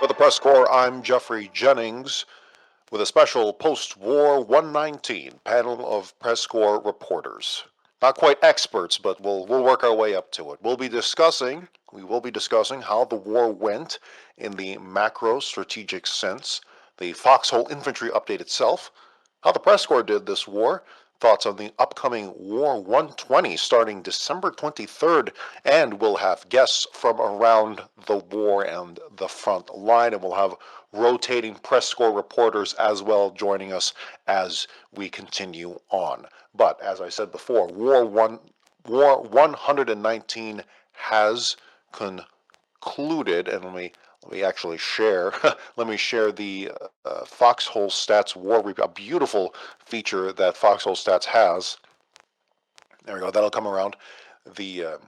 For the Press Corps, I'm Jeffrey Jennings with a special post-war 119 panel of Press Corps reporters. Not quite experts, but we'll work our way up to it. We will be discussing how the war went in the macro strategic sense, the Foxhole Infantry update itself, how the Press Corps did this war, thoughts on the upcoming War 120 starting December 23rd, and we'll have guests from around the war and the front line, and we'll have rotating Press Corps reporters as well joining us as we continue on. But as I said before, War 119 has concluded, and let me actually share. Let me share the Foxhole Stats War Review, a beautiful feature that Foxhole Stats has. There we go. That'll come around. The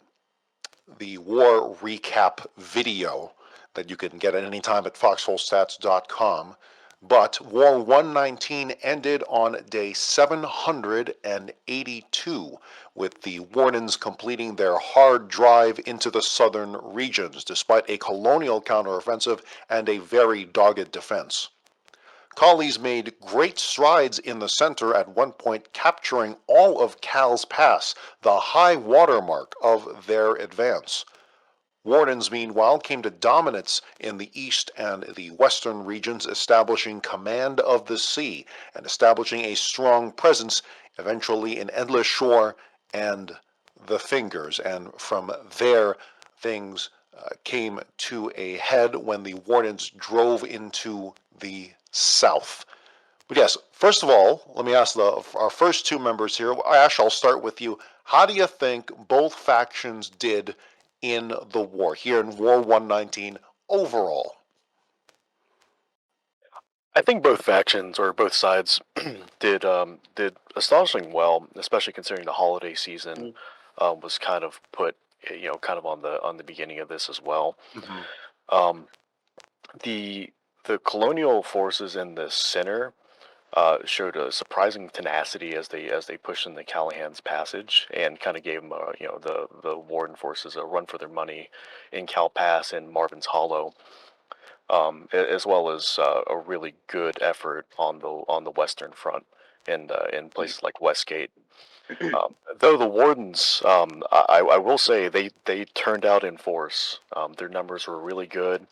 war recap video that you can get at any time at foxholestats.com. But War 119 ended on day 782, with the Wardens completing their hard drive into the southern regions, despite a Colonial counteroffensive and a very dogged defense. Collies made great strides in the center, at one point capturing all of Cal's Pass, the high watermark of their advance. Wardens, meanwhile, came to dominance in the east and the western regions, establishing command of the sea and establishing a strong presence eventually in Endless Shore and the Fingers. And from there, things came to a head when the Wardens drove into the south. But yes, first of all, let me ask our first two members here. Ash, I'll start with you. How do you think both factions did in the war, here in War 119 overall? I think both factions, or both sides, did astonishingly well, especially considering the holiday season was kind of put, kind of on the beginning of this as well. The colonial forces in the center showed a surprising tenacity as they pushed in the Callahan's Passage, and kind of gave them, the Warden forces a run for their money in Cal Pass and Marvin's Hollow, as well as a really good effort on the Western Front and in places like Westgate. Though the Wardens, I will say they turned out in force. Their numbers were really good.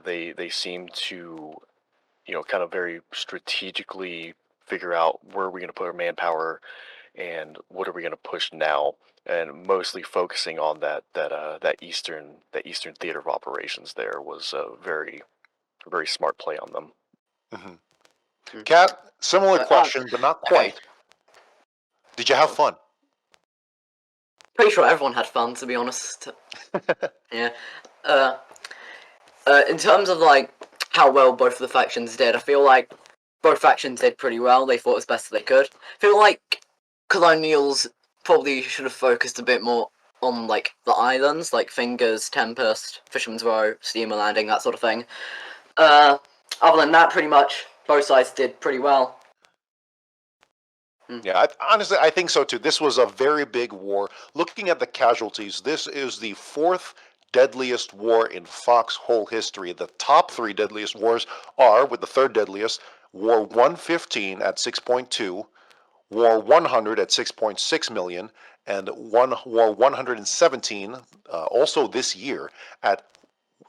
They seemed to, kind of very strategically figure out where are we going to put our manpower and what are we going to push now, and mostly focusing on that eastern theater of operations. There was a very smart play on them. Kat, similar question, but not quite. Okay. Did you have fun? Pretty sure everyone had fun, to be honest. Yeah. In terms of like how well both of the factions did, I feel like both factions did pretty well. They fought as best as they could. I feel like Colonials probably should have focused a bit more on like the islands, like Fingers, Tempest, Fisherman's Row, Steamer Landing, that sort of thing. Other than that, pretty much both sides did pretty well. Yeah, honestly, I think so too. This was a very big war. Looking at the casualties, this is the fourth deadliest war in Foxhole history. The top three deadliest wars are, with the third deadliest, War 115 at 6.2, War 100 at 6.6 million, and War 117, also this year, at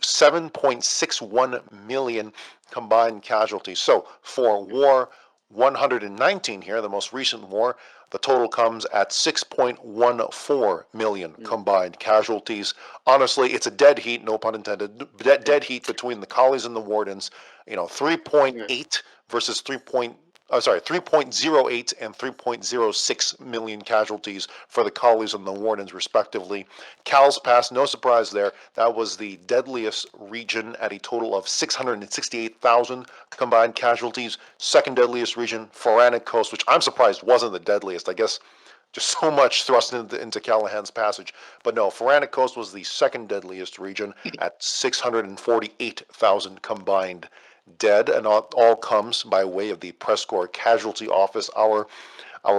7.61 million combined casualties. So for War 119 here, the most recent war, the total comes at 6.14 million combined casualties. Honestly, it's a dead heat, no pun intended, dead heat between the Collies and the Wardens. 3.8 versus 3.08 and 3.06 million casualties for the Collies and the Wardens, respectively. Cal's Pass, no surprise there. That was the deadliest region at a total of 668,000 combined casualties. Second deadliest region, Faranic Coast, which I'm surprised wasn't the deadliest. I guess just so much thrust into Callahan's Passage. But no, Faranic Coast was the second deadliest region at 648,000 combined dead, and all comes by way of the Press Corps Casualty Office, our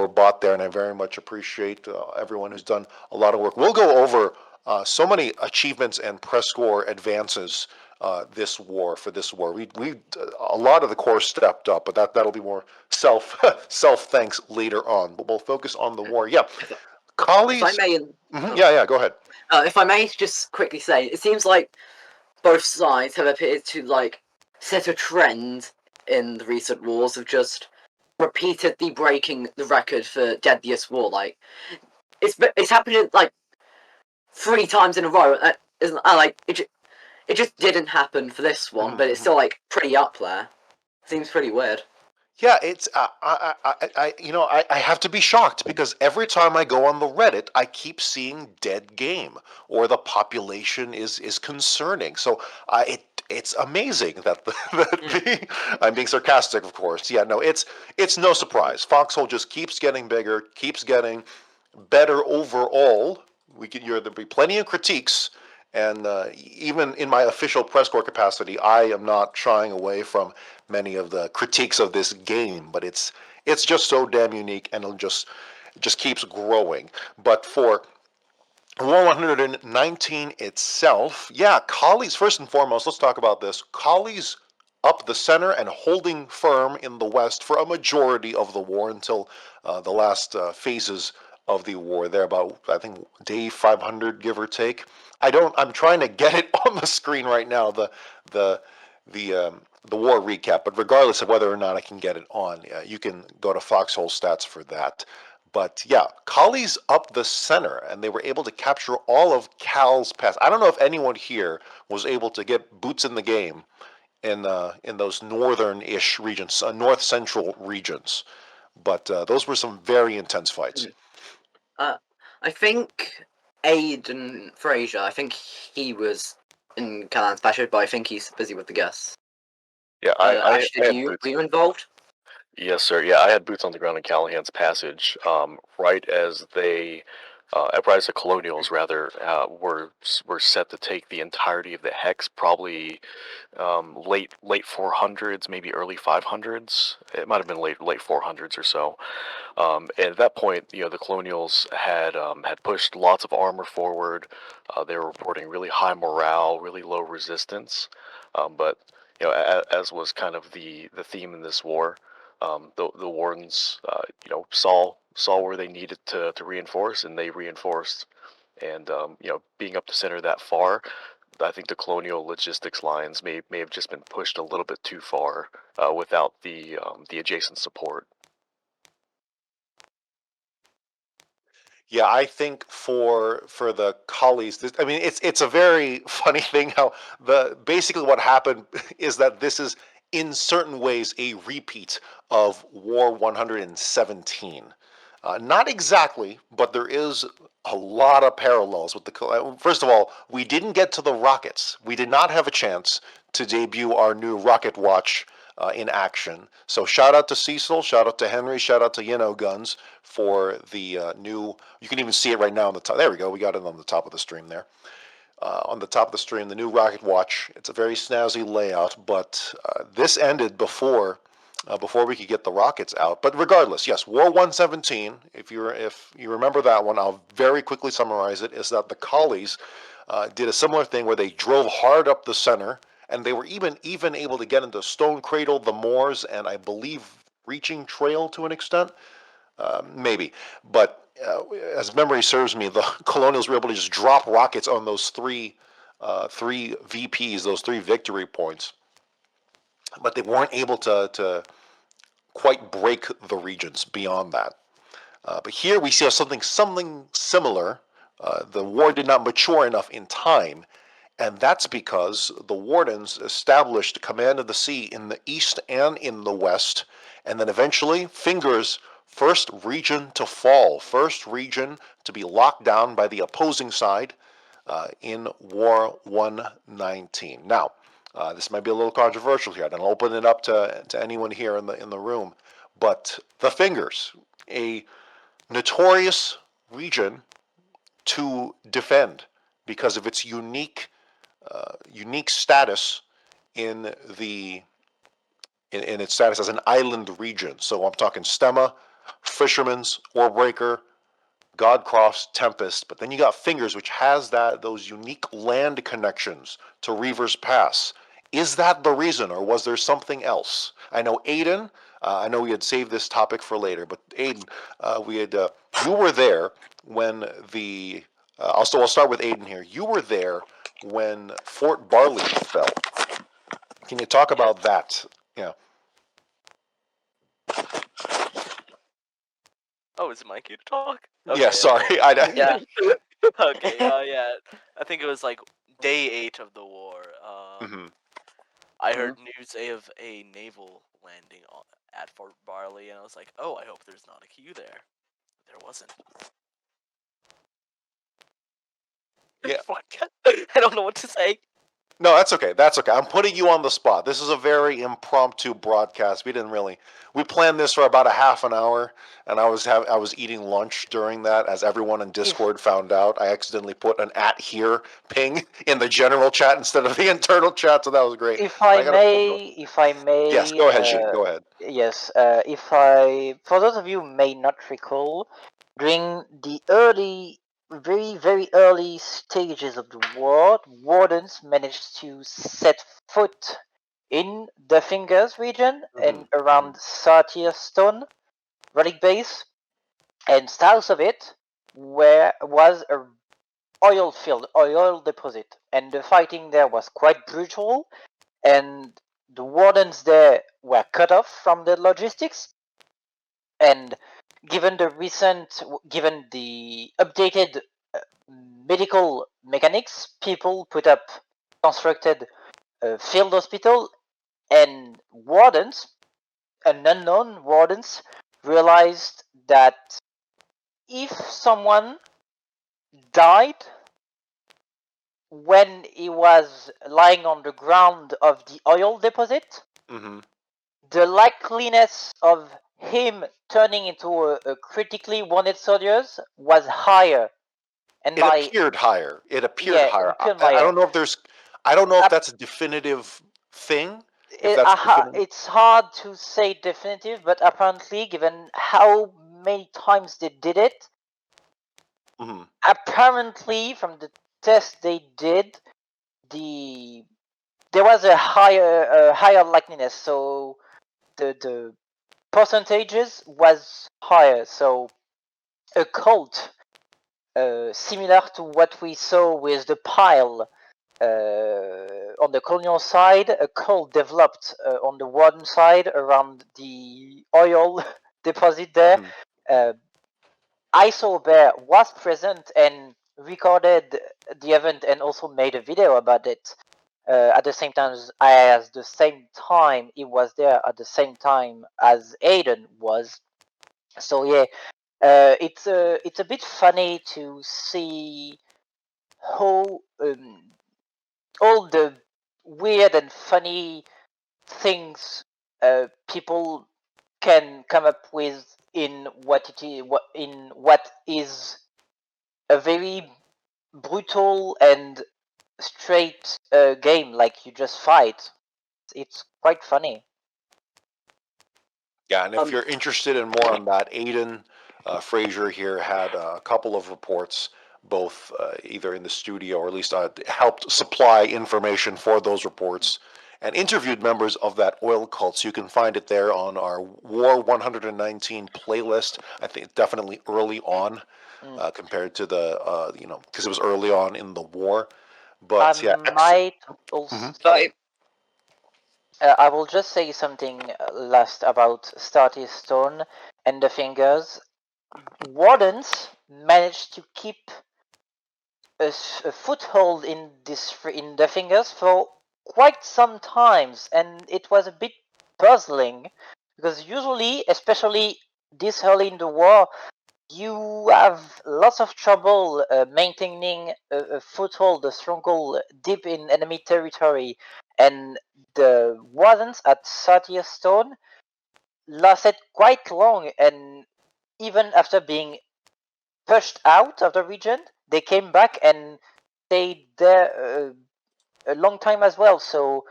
bot there, and I very much appreciate everyone who's done a lot of work. We'll go over so many achievements and Press Corps advances this war. We a lot of the Corps stepped up, but that'll be more self thanks later on. But we'll focus on the war. Yeah, If, if I Collies. may, Yeah, go ahead. if I may just quickly say, it seems like both sides have appeared to like set a trend in the recent wars of just repeatedly breaking the record for deadliest war. Like it's happened like 3 times in a row. Isn't like it just didn't happen for this one, but it's still like pretty up there. Seems pretty weird. Yeah, it's I have to be shocked because every time I go on the Reddit, I keep seeing dead game or the population is concerning. So it's amazing that I'm being sarcastic, of course. Yeah, no, it's no surprise. Foxhole just keeps getting bigger, keeps getting better overall. There'll be plenty of critiques, and even in my official press corps capacity, I am not shying away from many of the critiques of this game. But it's just so damn unique, and it just keeps growing. But for War 119 itself, yeah, Collies, first and foremost, let's talk about this. Collies up the center and holding firm in the west for a majority of the war until the last phases of the war. There, about I think day 500, give or take. I'm trying to get it on the screen right now. The the war recap, but regardless of whether or not I can get it on, you can go to Foxhole Stats for that. But yeah, Collies up the center, and they were able to capture all of Cal's pass. I don't know if anyone here was able to get boots in the game in those northern-ish regions, north central regions. But those were some very intense fights. I think Aiden Fraser. I think he was in Callahan's Basher, but I think he's busy with the guests. Yeah, Ash, I had were boots. you involved? Yes, sir. Yeah, I had boots on the ground in Callahan's Passage. Right as the Colonials rather were set to take the entirety of the hex, probably late 400s, maybe early 500s. It might have been late 400s or so. And at that point, the Colonials had pushed lots of armor forward. They were reporting really high morale, really low resistance. But as was kind of the theme in this war, the Wardens saw where they needed to reinforce, and they reinforced. And being up the center that far, I think the Colonial logistics lines may have just been pushed a little bit too far without the adjacent support. Yeah, I think for the Collies, I mean, it's a very funny thing how basically what happened is that this is in certain ways a repeat of War 117. Not exactly, but there is a lot of parallels with the. First of all, we didn't get to the rockets. We did not have a chance to debut our new rocket watch in action. So shout out to Cecil, shout out to Henry, shout out to Guns for the new. You can even see it right now on the top. There we go. We got it on the top of the stream there. On the top of the stream, the new rocket watch. It's a very snazzy layout, but this ended before we could get the rockets out. But regardless, yes, War 117. If you remember that one, I'll very quickly summarize it. Is that the Collies did a similar thing where they drove hard up the center, and they were even able to get into Stone Cradle, the Moors, and I believe Reaching Trail to an extent, maybe. But as memory serves me, the Colonials were able to just drop rockets on those three VPs, those three victory points, but they weren't able to quite break the regions beyond that. But here we see something similar. The war did not mature enough in time, and that's because the Wardens established command of the sea in the east and in the west, and then eventually, fingers, first region to fall, first region to be locked down by the opposing side in War 119. Now, this might be a little controversial here. I don't open it up to anyone here in the room, but the fingers, a notorious region to defend because of its unique status in its status as an island region. So I'm talking Stemma, Fisherman's, Oarbreaker, Godcroft's Tempest, but then you got Fingers, which has those unique land connections to Reaver's Pass. Is that the reason, or was there something else? I know Aiden. I know we had saved this topic for later, but Aiden, you were there when the. I'll start with Aiden here. You were there when Fort Barley fell. Can you talk about that? Yeah. Oh, is it my cue to talk? Yeah. Sorry. Okay. Yeah. Okay. Yeah. I think it was like day 8 of the war. Mhm. I heard news of a naval landing at Fort Barley, and I was like, oh, I hope there's not a queue there. There wasn't. Yeah. I don't know what to say. No, that's okay. That's okay. I'm putting you on the spot. This is a very impromptu broadcast. We planned this for about a half an hour, and I was eating lunch during that. As everyone in Discord found out, I accidentally put an @ ping in the general chat instead of the internal chat, so that was great. If I may, Yes, go ahead, Jean. Go ahead. yes, for those of you who may not recall, during the very early stages of the war, Wardens managed to set foot in the Fingers region and around Stone relic base, and south of it was a oil deposit, and the fighting there was quite brutal, and the Wardens there were cut off from the logistics. And given the updated medical mechanics, people constructed a field hospital, and unknown wardens, realized that if someone died when he was lying on the ground of the oil deposit, the likeliness of him turning into a critically wounded soldier was higher. And It appeared higher. It appeared higher. I don't know if that's a definitive thing. It's hard to say definitive, but apparently, given how many times they did it, apparently from the test they did, there was a higher likeliness, so the percentages was higher. So a cult similar to what we saw with the pile on the Colonial side, a cult developed on the Warden side around the oil deposit there. ISO Bear was present and recorded the event and also made a video about it. At the same time, he was there at the same time as Aiden was. So yeah, it's a bit funny to see how all the weird and funny things people can come up with in what is a very brutal and straight game, like you just fight. It's quite funny. Yeah, and if you're interested in more on that, Aiden Frazier here had a couple of reports, both either in the studio or at least helped supply information for those reports, and interviewed members of that oil cult. So you can find it there on our War 119 playlist. I think definitely early on compared to the because it was early on in the war. But yeah, might also. I will just say something last about Stone and the Fingers. Wardens managed to keep a foothold in the Fingers for quite some times, and it was a bit puzzling because usually, especially this early in the war, you have lots of trouble maintaining a foothold, a stronghold deep in enemy territory, and the Wardens at 30th Stone lasted quite long, and even after being pushed out of the region, they came back and stayed there a long time as well. So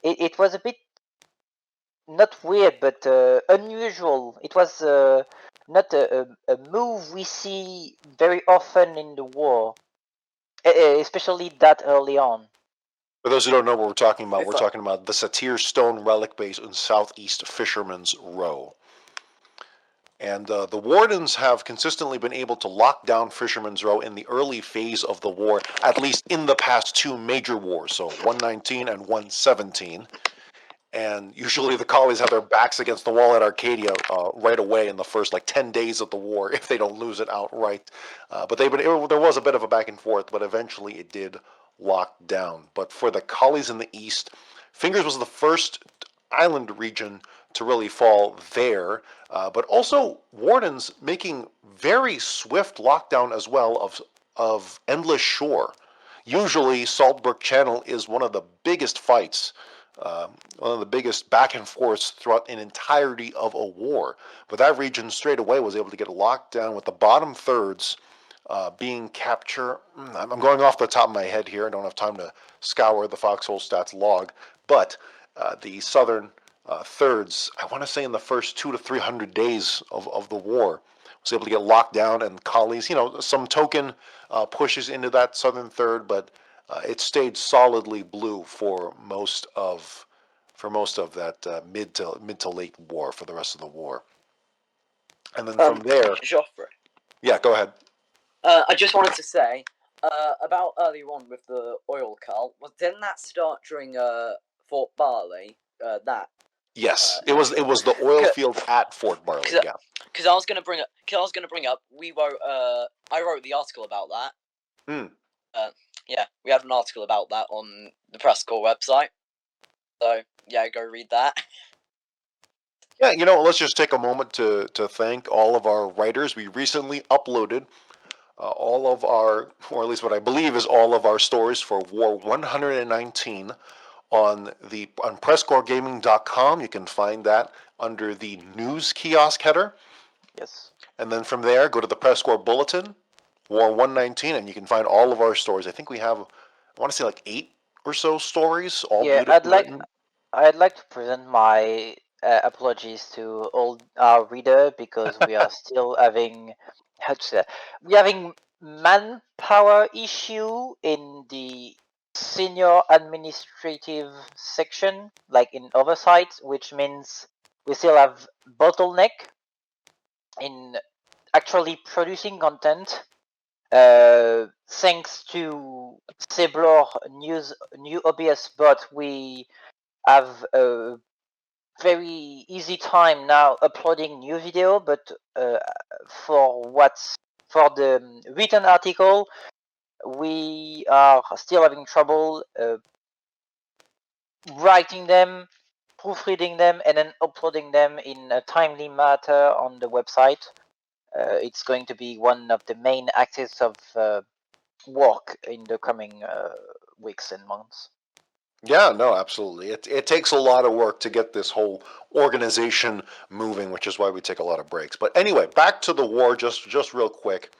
it was a bit not weird, but unusual. It was not a move we see very often in the war, especially that early on. For those who don't know what we're talking about, If we're I- talking about the Satyr Stone Relic Base in southeast Fisherman's Row. And the Wardens have consistently been able to lock down Fisherman's Row in the early phase of the war, at least in the past two major wars, so 119 and 117. And usually the collies have their backs against the wall at Arcadia right away in the first 10 days of the war if they don't lose it outright. But there was a bit of a back and forth, but eventually it did lock down. But for the collies in the east, Fingers was the first island region to really fall there, but also Wardens making very swift lockdown as well of Endless Shore. Usually, Saltbrook Channel is one of the biggest fights, one of the biggest back and forths throughout an entirety of a war. But that region straight away was able to get locked down with the bottom thirds being capture. I'm going off the top of my head here. I don't have time to scour the Foxhole Stats log, but the southern thirds, I want to say in the first 200 to 300 days of the war, was able to get locked down, and collies, some token pushes into that southern third, but it stayed solidly blue for most of that mid to late war, for the rest of the war. And then from there, Joffrey. yeah, go ahead. I just wanted to say about earlier on with the oil cull. Didn't that start during Fort Barley? That Yes, it was the oil field at Fort Barley. Yeah. Because I was gonna bring up. We wrote. I wrote the article about that. Yeah, we had an article about that on the PressCorps website. So yeah, go read that. Yeah, let's just take a moment to thank all of our writers. We recently uploaded all of our, or at least what I believe is all of our stories for War 119 on PressCorpsGaming.com. You can find that under the news kiosk header. Yes. And then from there, go to the PressCorps Bulletin, War 119, and you can find all of our stories. I think we have, I want to say 8 or so stories, all beautifully written. I'd like to present my apologies to all our reader because we are still having we're having manpower issue in the senior administrative section, like in oversight, which means we still have bottleneck in actually producing content. Thanks to Seblor new OBS bot, we have a very easy time now uploading new video, but for the written article, we are still having trouble writing them, proofreading them, and then uploading them in a timely manner on the website. It's going to be one of the main axes of work in the coming weeks and months. Yeah, no, absolutely. It takes a lot of work to get this whole organization moving, which is why we take a lot of breaks. But anyway, back to the war, just real quick.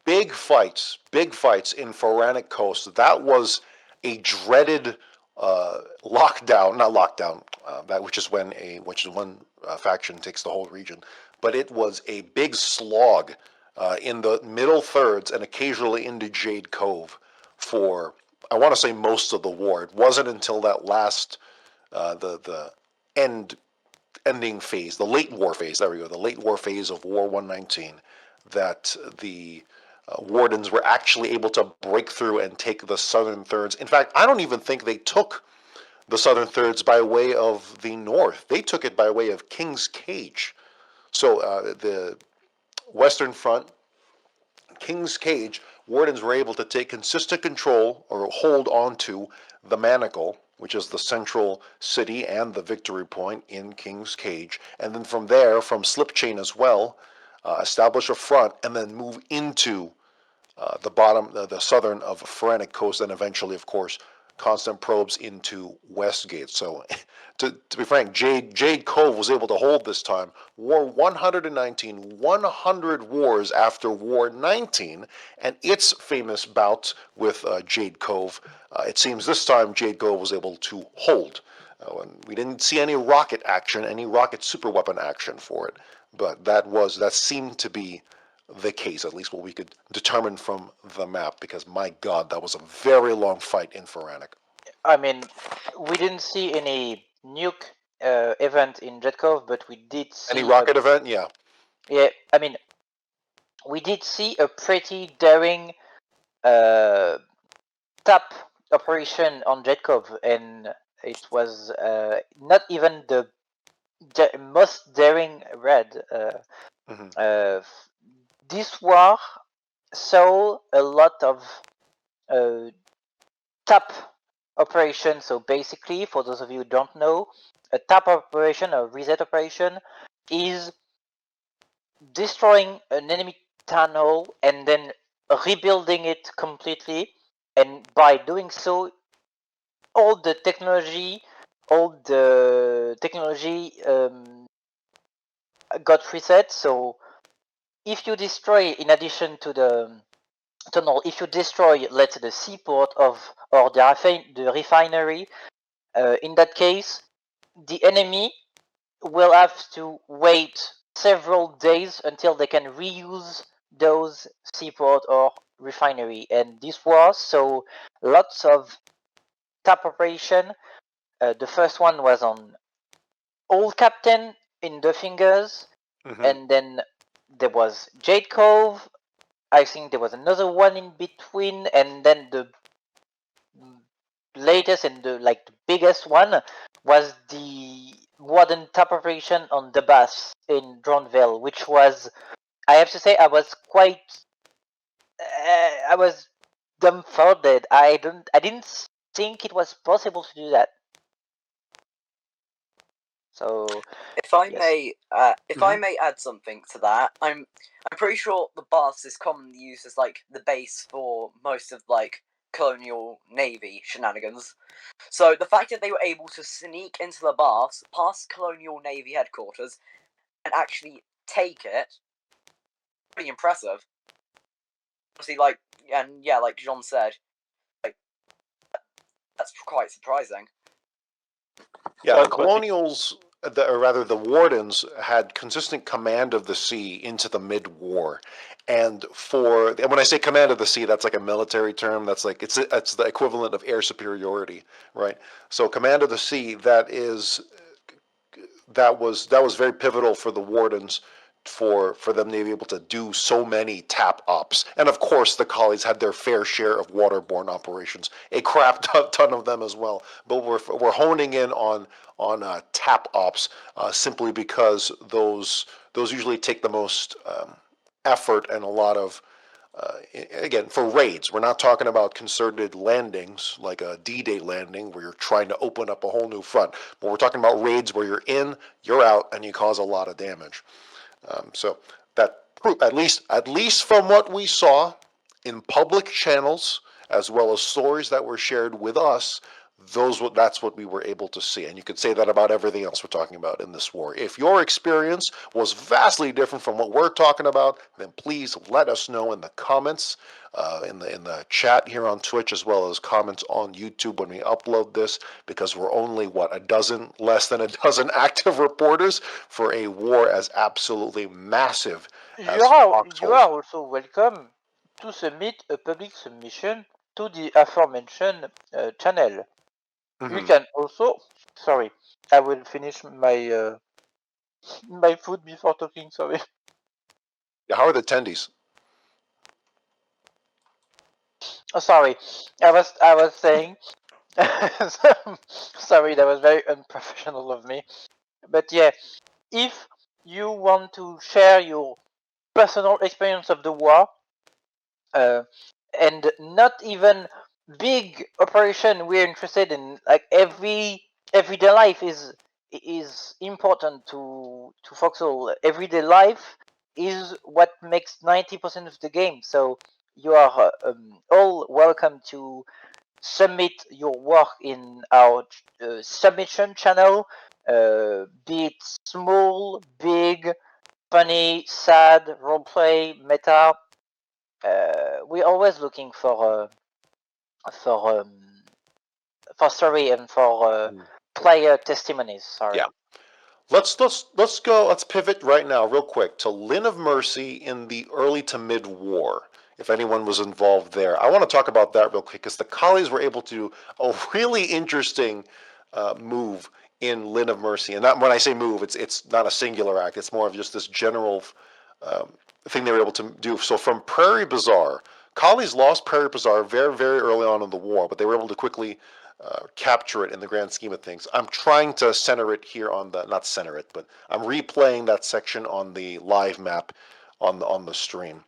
Big fights in Pharaonic Coast. That was a dreaded lockdown, not lockdown, which is when one faction takes the whole region. But it was a big slog in the middle thirds and occasionally into Jade Cove for, I want to say, most of the war. It wasn't until that last the ending phase, the late war phase. There we go, the late war phase of War 119, that the Wardens were actually able to break through and take the southern thirds. In fact, I don't even think they took the southern thirds by way of the north. They took it by way of King's Cage. So the Western Front, King's Cage, Wardens were able to take consistent control or hold on to the Manacle, which is the central city and the victory point in King's Cage, and then from there, from Slip Chain as well, establish a front and then move into the southern of Pharaonic Coast, and eventually, of course, constant probes into Westgate. So, to be frank, Jade Cove was able to hold this time. War 119, 100 wars after War 19, and its famous bout with Jade Cove. It seems this time Jade Cove was able to hold. And we didn't see any rocket action, any rocket superweapon action for it. but that seemed to be the case, at least what we could determine from the map, because my God, that was a very long fight in Feranic. I mean, we didn't see any nuke event in Jetkov, but we did see Any rocket event? Yeah. Yeah, I mean, we did see a pretty daring tap operation on Jetkov, and it was not even the most daring raid. This war saw a lot of tap operation. So basically, for those of you who don't know, a tap operation, a reset operation, is destroying an enemy tunnel and then rebuilding it completely. And by doing so, all the technology got reset. So if you destroy, in addition to the tunnel, if you destroy, let's say, the seaport or the refinery, in that case, the enemy will have to wait several days until they can reuse those seaport or refinery. And this was so lots of tap operation. The first one was on Old Captain in the Fingers, and then there was Jade Cove. I think there was another one in between, and then the latest and the biggest one was the Warden tap operation on the Bass in Droneville, which was, I have to say, I was dumbfounded. I didn't think it was possible to do that. So, if I yes. may, I may add something to that, I'm pretty sure the Baths is commonly used as the base for most of Colonial Navy shenanigans. So the fact that they were able to sneak into the Baths, past Colonial Navy headquarters, and actually take it, pretty impressive. Obviously, like John said, that's quite surprising. Yeah, the Colonials, or rather the Wardens, had consistent command of the sea into the mid-war. And when I say command of the sea, that's like a military term. That's it's the equivalent of air superiority, right? So command of the sea, that was very pivotal for the Wardens, for them to be able to do so many tap ops. And of course, the collies had their fair share of waterborne operations, a crap ton of them as well. But we're honing in on tap ops simply because those usually take the most effort and a lot of again, for raids. We're not talking about concerted landings like a D-Day landing where you're trying to open up a whole new front. But we're talking about raids where you're in, you're out, and you cause a lot of damage. So that, at least from what we saw in public channels, as well as stories that were shared with us, that's what we were able to see. And you could say that about everything else we're talking about in this war. If your experience was vastly different from what we're talking about, then please let us know in the comments, in the chat here on Twitch, as well as comments on YouTube when we upload this, because we're only less than a dozen active reporters for a war as absolutely massive as you are Foxholes. also welcome to submit a public submission to the aforementioned channel. You can also, sorry, I will finish my my food before talking. Sorry. Yeah, how are the attendees? Oh, sorry, I was saying. Sorry, that was very unprofessional of me. But yeah, if you want to share your personal experience of the war, and not even big operation, we're interested in everyday life is important to Foxhole. Everyday life is what makes 90% of the game. So you are all welcome to submit your work in our submission channel, be it small, big, funny, sad, roleplay, meta. We're always looking for story and for player testimonies. Sorry. Yeah. Let's pivot right now, real quick, to Lynn of Mercy in the early to mid war. If anyone was involved there, I want to talk about that real quick because the collies were able to do a really interesting move in Lynn of Mercy. And not, when I say move, it's not a singular act. It's more of just this general thing they were able to do. So from Prairie Bazaar, collies lost Prairie Bazaar very, very early on in the war, but they were able to quickly capture it in the grand scheme of things. I'm trying to center it here on the, not center it, but I'm replaying that section on the live map on the stream.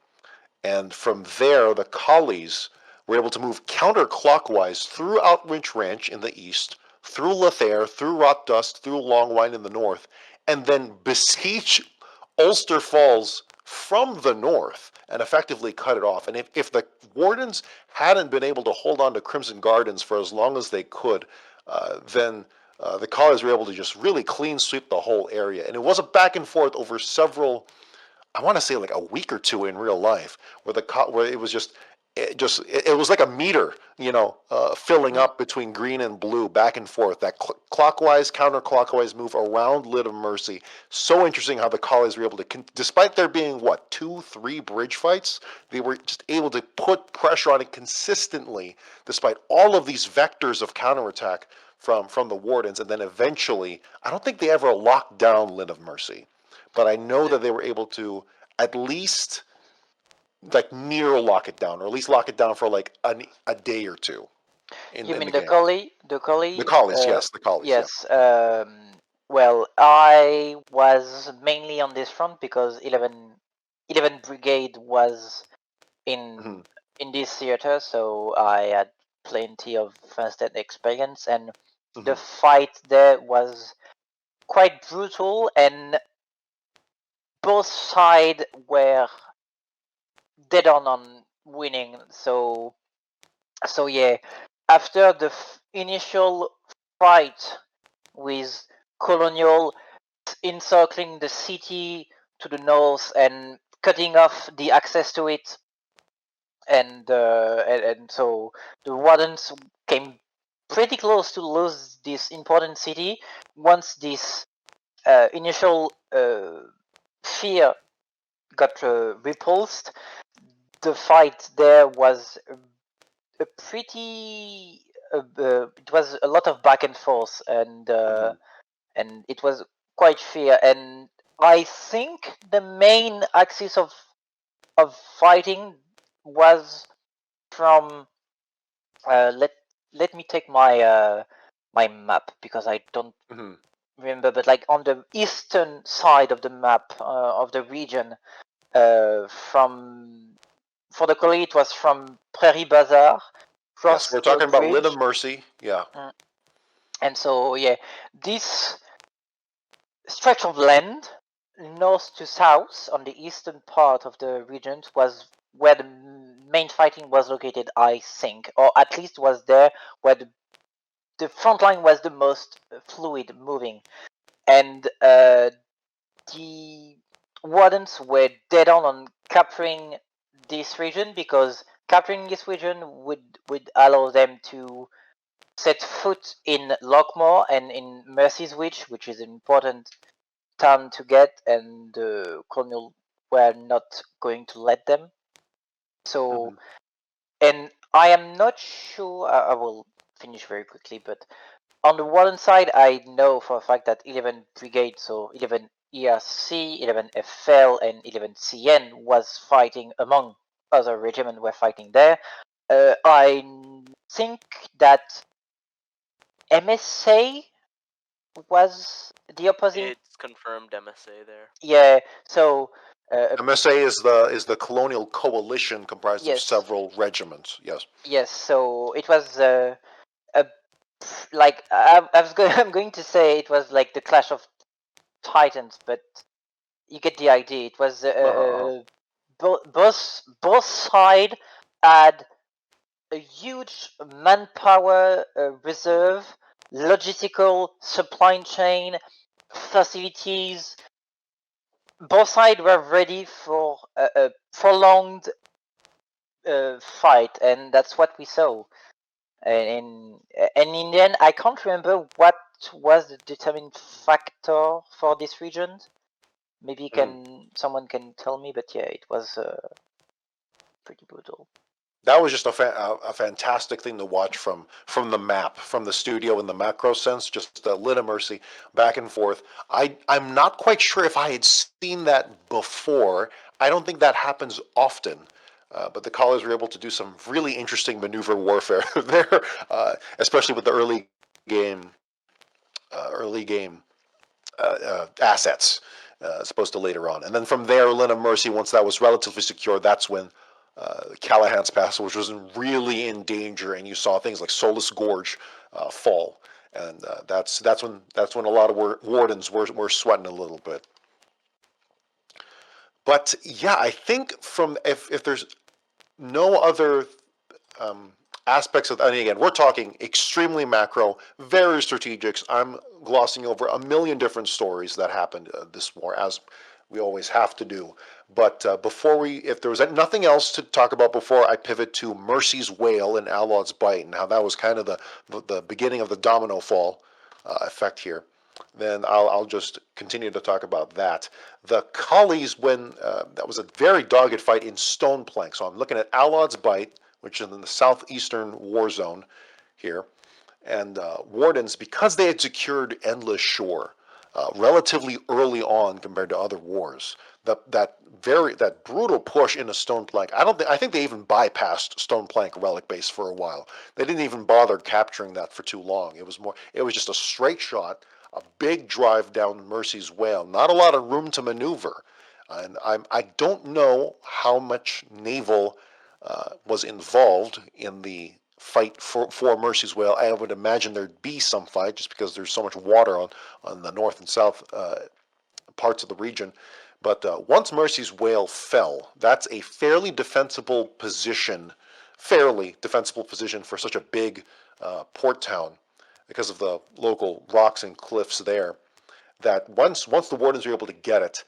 And from there, the collies were able to move counterclockwise through Outreach Ranch in the east, through Lothair, through Rot Dust, through Longwine in the north, and then besiege Ulster Falls from the north and effectively cut it off. And if the Wardens hadn't been able to hold on to Crimson Gardens for as long as they could, then the collies were able to just really clean sweep the whole area. And it was a back and forth over several, I want to say like a week or two in real life, where where it was just it was like a meter, filling up between green and blue, back and forth. That clockwise, counterclockwise move around Lid of Mercy. So interesting how the collies were able to, despite there being what 2-3 bridge fights, they were just able to put pressure on it consistently, despite all of these vectors of counterattack from the Wardens, and then eventually, I don't think they ever locked down Lid of Mercy, but I know that they were able to at least like near lock it down, or at least lock it down for like a day or two. You mean the the game. collie? The collie? The collies, yes, the collies. Yes. Well, I was mainly on this front because 11 Brigade was in in this theater, so I had plenty of first-hand experience, and the fight there was quite brutal, and both sides were dead on winning. So yeah, after the initial fight with Colonial encircling the city to the north and cutting off the access to it, and so the Wardens came pretty close to lose this important city. Once this initial fear got repulsed, the fight there was a pretty it was a lot of back and forth, and it was quite fair. And I think the main axis of fighting was from let me take my my map because I don't remember, but like on the eastern side of the map of the region, from for the colony it was from Prairie Bazaar. Yes, we're talking about Lid of Mercy. Yeah. And so yeah, this stretch of land, north to south, on the eastern part of the region, was where the main fighting was located, I think, or at least was there where the front line was the most fluid moving. And the Wardens were dead on capturing this region, because capturing this region would allow them to set foot in Lockmore and in Mercy's Witch, which is an important town to get, and the Colonial were not going to let them. So, and I am not sure, I will finish very quickly, but on the Warden side, I know for a fact that 11 Brigade, so 11 ERC, 11 FL, and 11 CN was fighting among other regiments were fighting there. I think that MSA was the opposite. It's confirmed MSA there. Yeah, so MSA is the colonial coalition comprised of several regiments. Yes. Yes, so it was like I'm going to say it was like the Clash of Titans, but you get the idea. It was both side had a huge manpower reserve, logistical supply chain facilities. Both sides were ready for a prolonged fight, and that's what we saw. And in the end, I can't remember what was the determining factor for this region? Maybe someone can tell me, but yeah, it was pretty brutal. That was just a fantastic thing to watch from the map, from the studio in the macro sense, just a lit of mercy back and forth. I'm not quite sure if I had seen that before. I don't think that happens often. But the Collies were able to do some really interesting maneuver warfare there, especially with the early game assets, as opposed to later on. And then from there, Lin of Mercy, once that was relatively secure, that's when Callahan's Pass, which was really in danger, and you saw things like Solus Gorge fall, and that's when a lot of wardens were sweating a little bit. But yeah, I think from if there's no other aspects of, and again, we're talking extremely macro, very strategics. I'm glossing over a million different stories that happened this war, as we always have to do. But if there was nothing else to talk about before I pivot to Mercy's Wail and Alod's Bite, and how that was kind of the beginning of the domino fall effect here, then I'll just continue to talk about that. The Collies, when that was a very dogged fight in Stone Plank. So I'm looking at Alod's Bite, which is in the southeastern war zone here, and Wardens, because they had secured Endless Shore relatively early on compared to other wars. That brutal push into Stone Plank. I think they even bypassed Stone Plank Relic Base for a while. They didn't even bother capturing that for too long. It was just a straight shot, a big drive down Mercy's Wail. Not a lot of room to maneuver, and I don't know how much naval was involved in the fight for Mercy's Wail. I would imagine there'd be some fight just because there's so much water on the north and south parts of the region. But once Mercy's Wail fell, that's a fairly defensible position for such a big port town because of the local rocks and cliffs there. That once the Wardens were able to get it,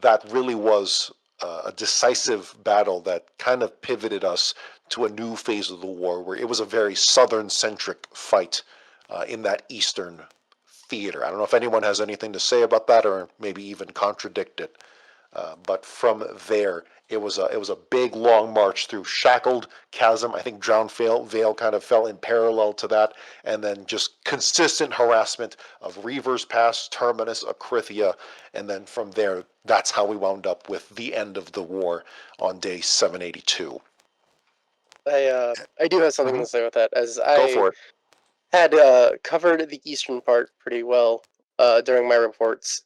that really was a decisive battle that kind of pivoted us to a new phase of the war, where it was a very southern-centric fight in that eastern theater. I don't know if anyone has anything to say about that, or maybe even contradict it. But from there, it was a big long march through Shackled Chasm. I think Drowned Vale kind of fell in parallel to that, and then just consistent harassment of Reavers Pass, Terminus, Acrithia, and then from there, that's how we wound up with the end of the war on day 782. I do have something to say with that, as Go for it. had covered the eastern part pretty well during my reports.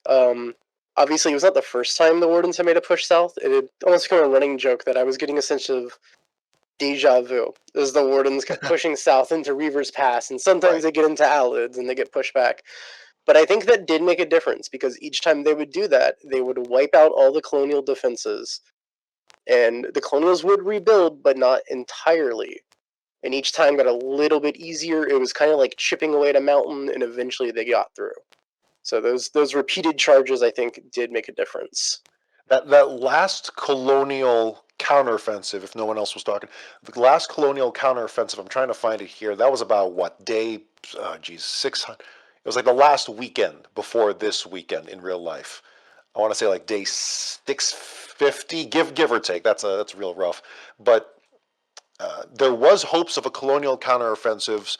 Obviously, it was not the first time the Wardens had made a push south. It had almost become a running joke that I was getting a sense of deja vu, as the Wardens kept pushing south into Reavers Pass, and sometimes they get into Alids and they get pushed back. But I think that did make a difference, because each time they would do that, they would wipe out all the Colonial defenses, and the Colonials would rebuild, but not entirely. And each time got a little bit easier. It was kind of like chipping away at a mountain, and eventually they got through. So those repeated charges, I think, did make a difference. That last Colonial counteroffensive, if no one else was talking, the last Colonial counteroffensive, I'm trying to find it here. That was about what, day, 600. It was like the last weekend before this weekend in real life. I want to say like day 650, give or take. That's real rough. But there was hopes of a Colonial counteroffensives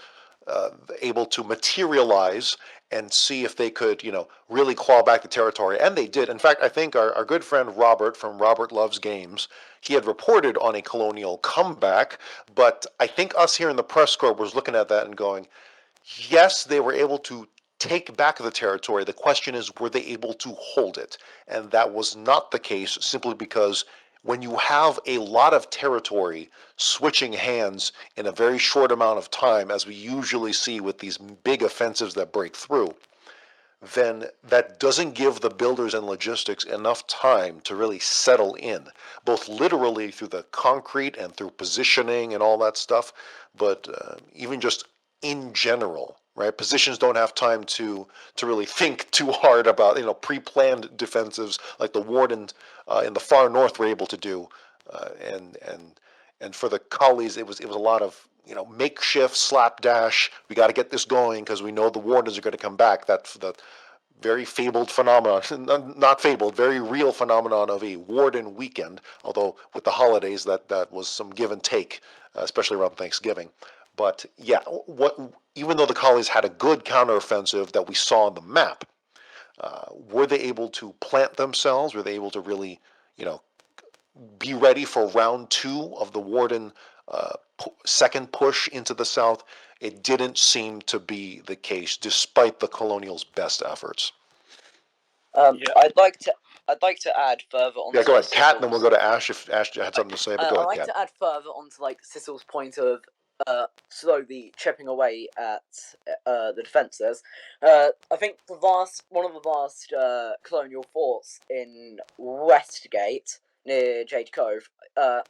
able to materialize and see if they could, really claw back the territory. And they did. In fact, I think our good friend Robert from Robert Loves Games, he had reported on a Colonial comeback, but I think us here in the press corps was looking at that and going, yes, they were able to take back the territory. The question is, were they able to hold it? And that was not the case, simply because when you have a lot of territory switching hands in a very short amount of time, as we usually see with these big offensives that break through, then that doesn't give the builders and logistics enough time to really settle in, both literally through the concrete and through positioning and all that stuff, but even just in general, right? Positions don't have time to really think too hard about, pre-planned defensives like the Warden in the far north were able to do, and for the Collies, it was a lot of makeshift slapdash. We got to get this going because we know the Wardens are going to come back. That very fabled phenomenon, not fabled, very real phenomenon of a Warden weekend. Although with the holidays, that was some give and take, especially around Thanksgiving. But yeah, even though the Collies had a good counteroffensive that we saw on the map, were they able to plant themselves? Were they able to really, be ready for round 2 of the Warden second push into the south? It didn't seem to be the case, despite the Colonials' best efforts. Yeah. I'd like to add further on. Yeah, go ahead, Kat, and then we'll go to Ash if Ash had something to say. But go I'd ahead, like Kat. to add further onto Sissel's point of slowly chipping away at the defences. I think one of the vast colonial forts in Westgate near Jade Cove. They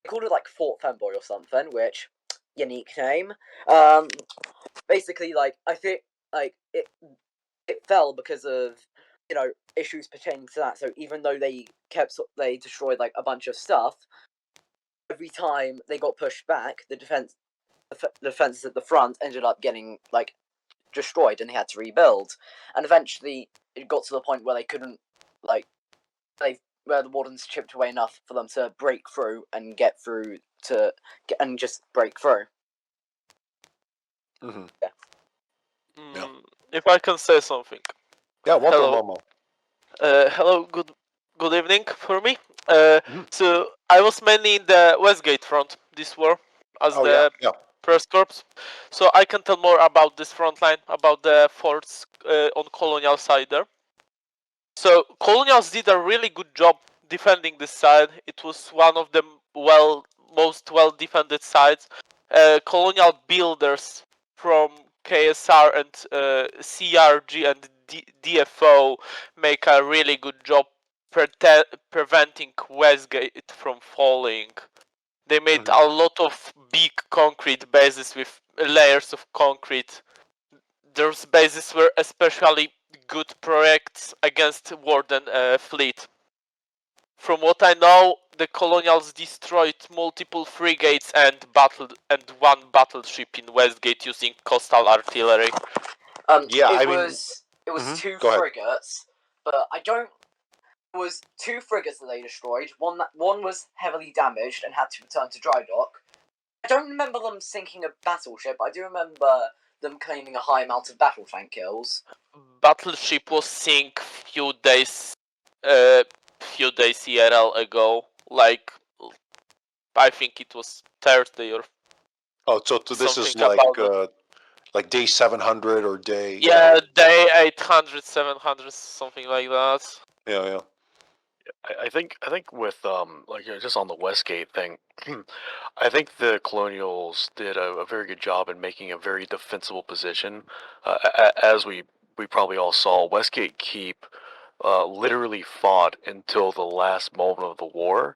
called it Fort Femboy or something, which unique name. Basically, I think it fell because of issues pertaining to that. So even though they destroyed a bunch of stuff, every time they got pushed back, the defenses at the front ended up getting destroyed, and they had to rebuild. And eventually, it got to the point where they couldn't where the Wardens chipped away enough for them to break through and just break through. Mm-hmm. Yeah. If I can say something. Yeah, welcome, Hello. Momo. Hello, good evening for me. Mhm. So I was mainly in the Westgate front this war as Oh the yeah. PressCorps, so I can tell more about this front line, about the forts on Colonial side there. So Colonials did a really good job defending this side. It was one of the most well defended sides. Colonial builders from KSR and CRG and DFO make a really good job preventing Westgate from falling. They made a lot of big concrete bases with layers of concrete. Those bases were especially good projects against Warden fleet. From what I know, the Colonials destroyed multiple frigates and one battleship in Westgate using coastal artillery. Yeah, it was Mhm. 2 Go ahead. frigates, but I don't. It was 2 frigates that they destroyed. One was heavily damaged and had to return to dry dock. I don't remember them sinking a battleship. I do remember them claiming a high amount of battle tank kills. Battleship was sink few days IRL ago. I think it was Thursday or Oh, so this is something about that. like day 700 or day. Yeah, day 800, 700, something like that. Yeah. I think with just on the Westgate thing, I think the Colonials did a very good job in making a very defensible position. As we probably all saw, Westgate Keep literally fought until the last moment of the war,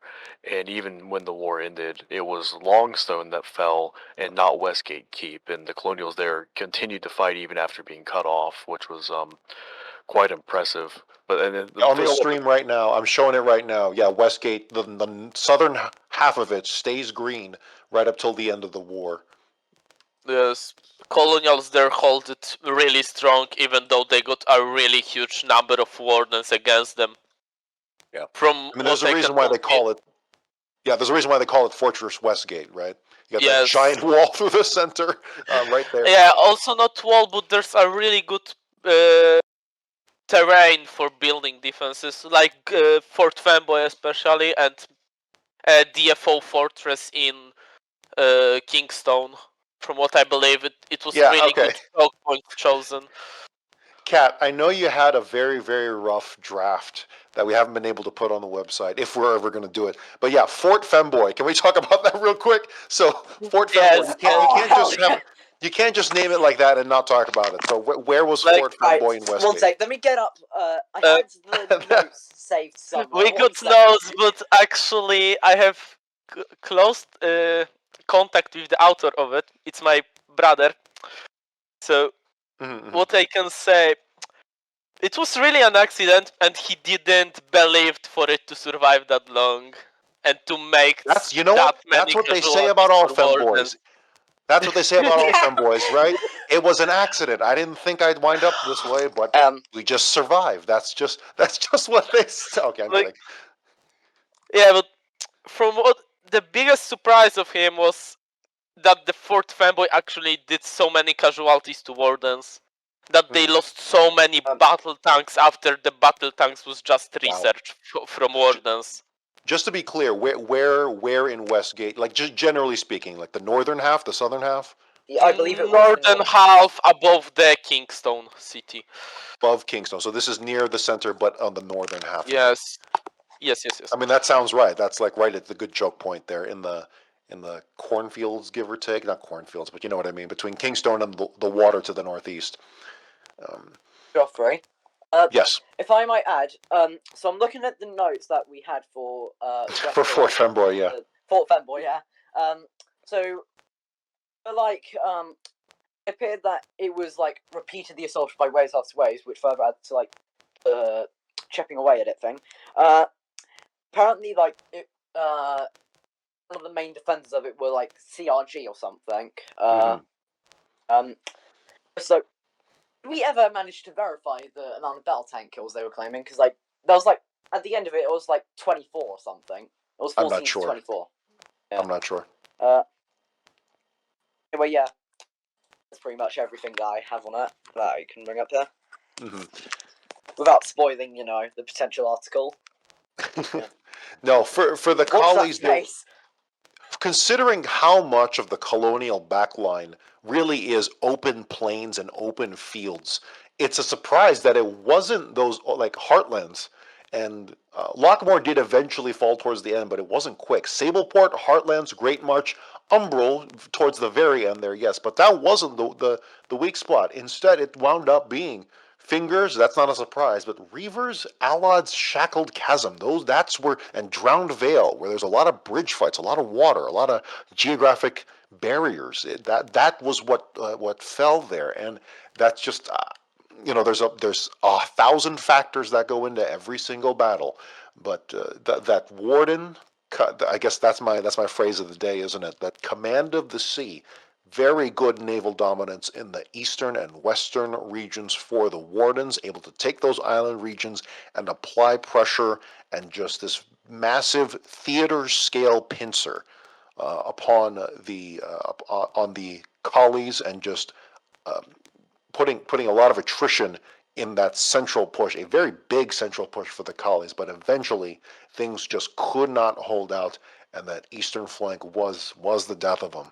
and even when the war ended, it was Longstone that fell and not Westgate Keep, and the Colonials there continued to fight even after being cut off, which was quite impressive. But On the stream right now, I'm showing it right now. Yeah, Westgate, the southern half of it stays green right up till the end of the war. Yes, Colonials there hold it really strong, even though they got a really huge number of wardens against them. Yeah. From I mean, there's a reason why they call it. Yeah, there's a reason why they call it Fortress Westgate, right? You got that giant wall through the center, right there. Yeah, also not wall, but there's a really good terrain for building defenses, like Fort Femboy especially, and DFO Fortress in Kingstone. From what I believe, it was really good choke point chosen. Kat, I know you had a very, very rough draft that we haven't been able to put on the website, if we're ever going to do it. But yeah, Fort Femboy. Can we talk about that real quick? So Fort Femboy, you can't just name it like that and not talk about it. So where was Fort Femboy in Westgate? One sec, let me get up. I had the notes saved somewhere. We got notes, but actually I have close contact with the author of it. It's my brother. So what I can say, it was really an accident, and he didn't believe for it to survive that long. and to make That's you know that what? many That's what they say casualties about all for Wardens. femboys. That's what they say about all femboys, right? It was an accident. I didn't think I'd wind up this way, but we just survived. That's just what they say. Okay, I'm Like- kidding. Yeah, but from what the biggest surprise of him was that the fourth fanboy actually did so many casualties to Wardens. That they lost so many battle tanks after the battle tanks was just research from Wardens. Just to be clear, where in Westgate, like just generally speaking, like the northern half, the southern half, Yeah, I believe it was Northern half above the Kingstone city. above Kingstone. So this is near the center, but on the northern half. of it. Yes. Yes. I mean, that sounds right. That's like right at the good joke point there in the cornfields, give or take. Not cornfields, but you know what I mean. Between Kingstone and the water to the northeast. Joffrey. Yes, If I might add, so I'm looking at the notes that we had for for Fort Femboy, yeah. Fort Femboy, yeah. So, like, it appeared that it was like repeatedly assaulted by waves after waves, which further added to like chipping away at it thing. Apparently, like it, one of the main defenders of it were like CRG or something. So. Did we ever manage to verify the amount of battle tank kills they were claiming? Because like there was like at the end of it, it was like 24 or something. It was 14 I'm not sure. to 24. Yeah. I'm not sure. Anyway, yeah, that's pretty much everything that I have on it that I can bring up here. Without spoiling, you know, the potential article. No, for the Watch collies, that space. considering how much of the colonial backline really is open plains and open fields, it's a surprise that it wasn't those like heartlands. And Lockmore did eventually fall towards the end, but it wasn't quick. Sableport, Heartlands, Great March, Umbral towards the very end there, yes, but that wasn't the weak spot. Instead, it wound up being Fingers, that's not a surprise, but Reavers, Alod's Shackled Chasm, that's where, and Drowned Vale, where there's a lot of bridge fights, a lot of water, a lot of geographic barriers. That was what fell there, and that's just there's a thousand factors that go into every single battle, but that Warden, I guess that's my phrase of the day, isn't it? That command of the sea. Very good naval dominance in the eastern and western regions for the Wardens, able to take those island regions and apply pressure and just this massive theater scale pincer upon the collies and just putting a lot of attrition in that central push, a very big central push for the collies, but eventually things just could not hold out, and that eastern flank was the death of them.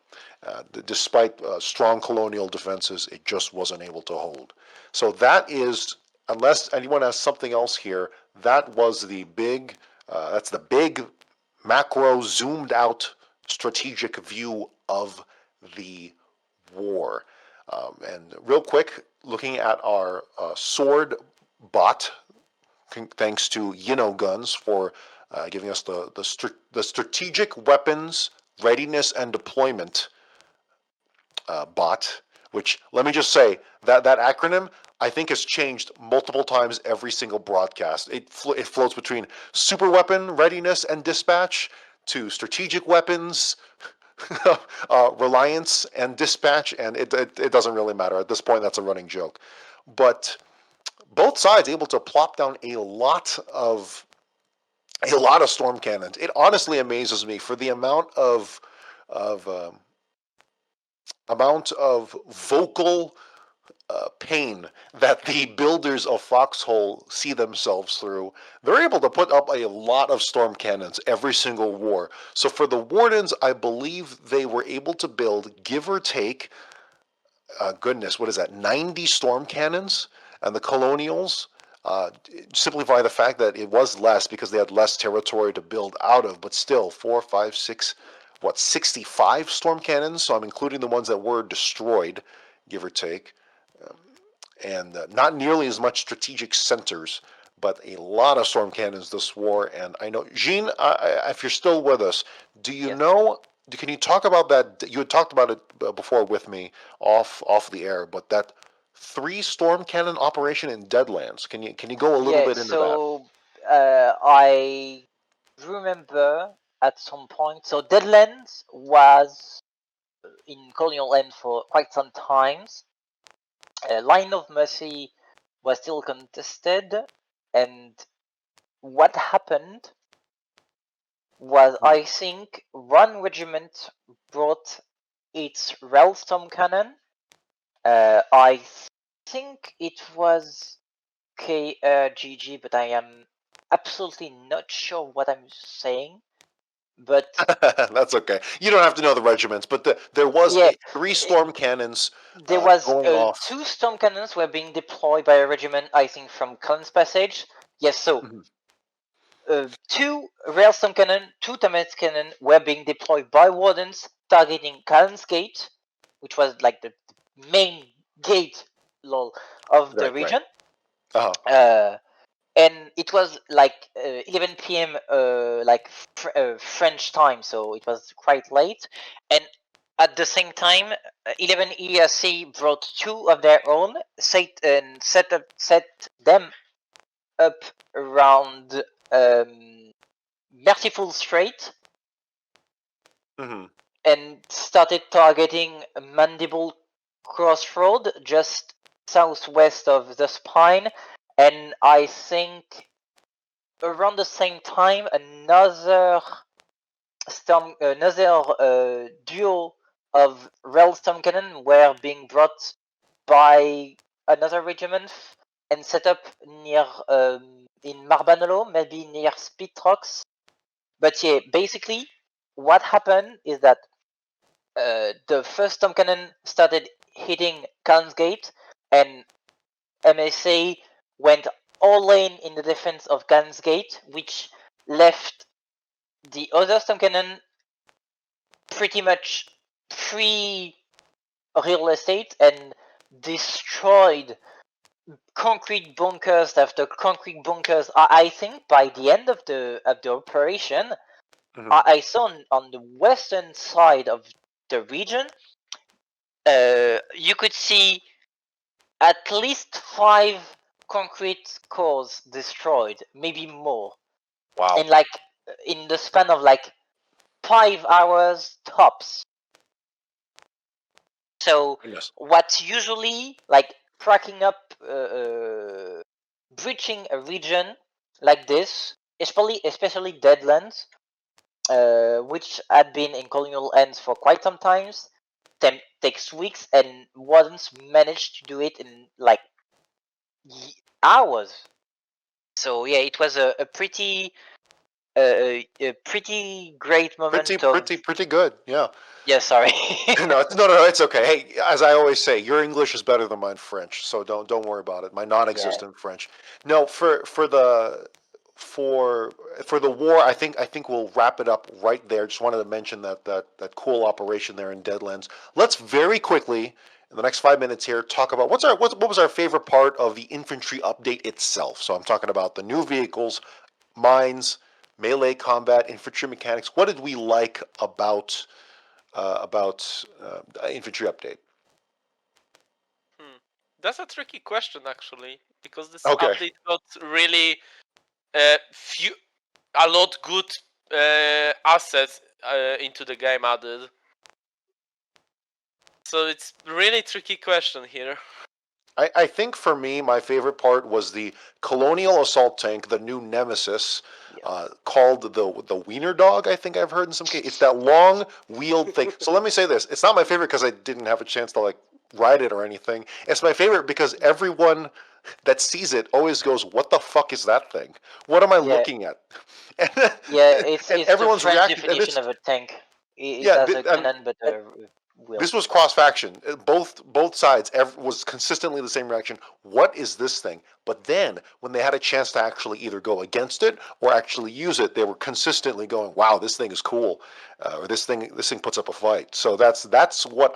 Despite strong colonial defenses, it just wasn't able to hold. So that is, unless anyone has something else here, that was the big, that's the big macro zoomed out strategic view of the war. And real quick, looking at our sword bot, thanks to Guns for giving us the strategic weapons readiness and deployment bot. Which, let me just say, that acronym I think has changed multiple times every single broadcast. It floats between super weapon readiness and dispatch to strategic weapons. Reliance and dispatch, and it doesn't really matter at this point. That's a running joke, but both sides able to plop down a lot of storm cannons. It honestly amazes me for the amount of vocal pain that the builders of Foxhole see themselves through. They're able to put up a lot of storm cannons every single war. So for the Wardens, I believe they were able to build, give or take, what is that, 90 storm cannons? And the Colonials, simplify the fact that it was less because they had less territory to build out of, but still, 4, 5, 6, 65 storm cannons? So I'm including the ones that were destroyed, give or take. And not nearly as much strategic centers, but a lot of storm cannons this war. And I know, Jean, if you're still with us, do you know? Can you talk about that? You had talked about it before with me off the air, but that 3 storm cannon operation in Deadlands. Can you go a little bit into that? I remember at some point. So Deadlands was in Colonial End for quite some times. Line of Mercy was still contested, and what happened was I think one regiment brought its Railstorm cannon. I think it was KGG, but I am absolutely not sure what I'm saying. But That's okay. You don't have to know the regiments, but there was yeah, 3 storm cannons there was going off. 2 storm cannons were being deployed by a regiment, I think, from Collins Passage. Yes, so Mhm. 2 Railstorm cannon, 2 Tamets cannon were being deployed by Wardens targeting Collins Gate, which was like the main gate of the Right. region. Uh-huh. And it was like 11 p.m. French time, so it was quite late. And at the same time, 11 ERC brought 2 of their own, set them up around Merciful Strait, hmm and started targeting Mandible Crossroad just southwest of the spine. And I think around the same time, another duo of Railstorm cannon were being brought by another regiment and set up near in Marbanolo, maybe near Spitrox. But yeah, basically, what happened is that the first storm cannon started hitting Gate, and MSA went all in the defense of Gate, which left the other storm cannon pretty much free real estate and destroyed concrete bunkers after concrete bunkers. I think by the end of the operation, hmm I saw on the western side of the region, you could see at least 5 concrete cores destroyed, maybe more, Wow. in like in the span of like 5 hours tops. So Goodness. what's usually like cracking up, breaching a region like this, especially Deadlands, which had been in colonial ends for quite some times, takes weeks, and Wardens managed to do it in like hours. So yeah, it was a pretty great moment Pretty good. Yeah. Yeah, sorry. No, it's okay. Hey, as I always say, your English is better than mine French, so don't worry about it. My non-existent French. No, for the war, I think we'll wrap it up right there. Just wanted to mention that cool operation there in Deadlands. Let's very quickly in the next 5 minutes here talk about what was our favorite part of the infantry update itself. So I'm talking about the new vehicles, mines, melee combat, infantry mechanics. What did we like infantry update? That's a tricky question actually, because this Okay. update got really a lot good assets into the game added. So it's really tricky question here. I think for me, my favorite part was the Colonial assault tank, the new Nemesis, called the Wiener Dog. I think I've heard in some cases. It's that long wheeled thing. So let me say this: it's not my favorite because I didn't have a chance to like ride it or anything. It's my favorite because everyone that sees it always goes, "What the fuck is that thing? What am I looking at?" And, Yeah, it's and the everyone's French reacting. And definition this, of a tank. It yeah, has a cannon but a wheel. this was cross faction. Both sides was consistently the same reaction. What is this thing? But then when they had a chance to actually either go against it or actually use it, they were consistently going, "Wow, this thing is cool," or this thing puts up a fight. So that's what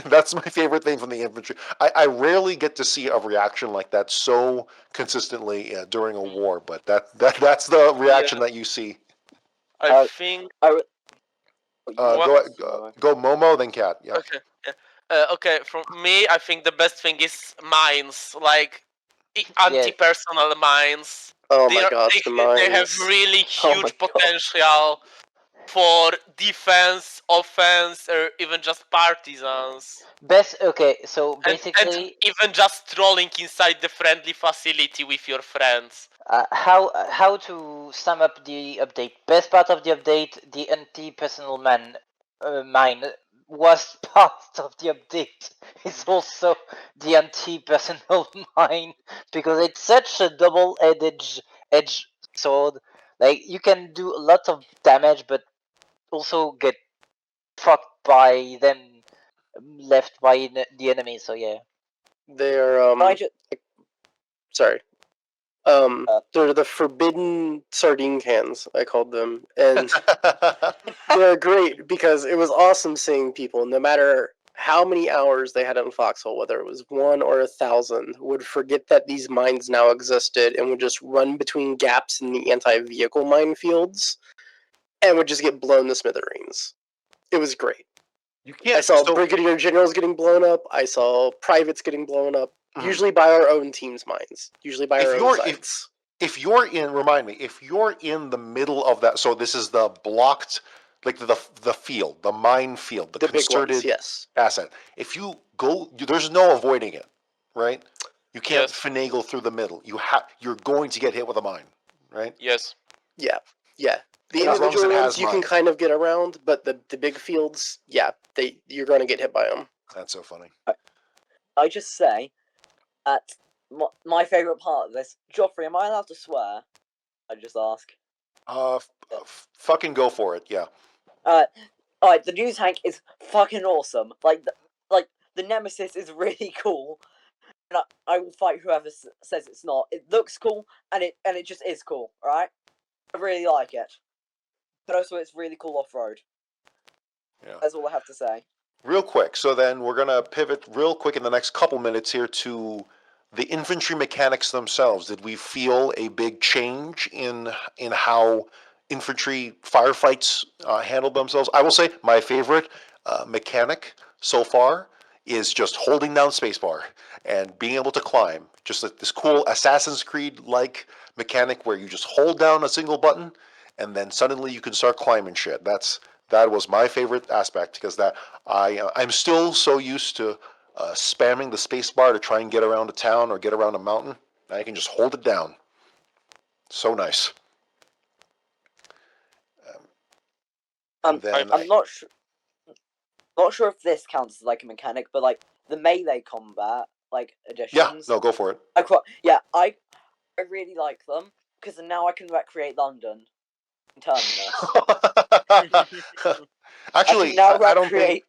that's my favorite thing from the infantry. I rarely get to see a reaction like that so consistently during a war, but that's the reaction that you see. I think. Go Momo, then Cat. Yeah. Okay. Yeah. Okay. For me, I think the best thing is mines, like Yeah, anti-personal mines. Oh they my are, god, they, the they have mines. really Oh my huge God. potential for defense, offense, or even just partisans. Okay, so And basically, even just trolling inside the friendly facility with your friends. how to sum up the update? Best part of the update, the anti-personal mine was part of the update. It's also the anti-personal mine because it's such a double-edged sword. Like you can do a lot of damage, but also get fucked by them left by the enemy. So yeah. They're I just, sorry. They're the forbidden sardine cans, I called them. And they're great because it was awesome seeing people, no matter how many hours they had on Foxhole, whether it was 1 or 1,000, would forget that these mines now existed and would just run between gaps in the anti-vehicle minefields and would just get blown to smithereens. It was great. You I can't. saw So, brigadier generals getting blown up. I saw privates getting blown up. Mhm. Usually by our own team's mines. Usually by If our own you're- sites. if you're in, remind me, if you're in the middle of that, so this is the blocked, like the field, the mine field, the The big ones, concerted yes. asset. If you go, there's no avoiding it, right? You can't Yes. finagle through the middle. You're going to get hit with a mine, right? Yes. Yeah. Yeah. The And as long as individual it has ones you can mines. kind of get around, but the big fields, yeah, you're going to get hit by them. That's so funny. I just say that my favourite part of this, Joffrey, am I allowed to swear? I just ask. Fucking go for it. Yeah. Alright, the news tank is fucking awesome. Like the Nemesis is really cool, and I will fight whoever says it's not. It looks cool, and it just is cool. Alright, I really like it, but also it's really cool off road. Yeah. That's all I have to say. Real quick. So then we're gonna pivot real quick in the next couple minutes here to the infantry mechanics themselves. Did we feel a big change in how infantry firefights handled themselves? I will say my favorite mechanic so far is just holding down spacebar and being able to climb. Just like this cool Assassin's Creed like mechanic where you just hold down a single button and then suddenly you can start climbing shit. That was my favorite aspect because I'm still so used to spamming the spacebar to try and get around a town or get around a mountain. Now you can just hold it down. So nice. And then I'm not sure. Not sure if this counts as like a mechanic, but like the melee combat like additions. no, go for it. I really like them because now I can recreate London in Terminus. Actually, now I don't think. recreate.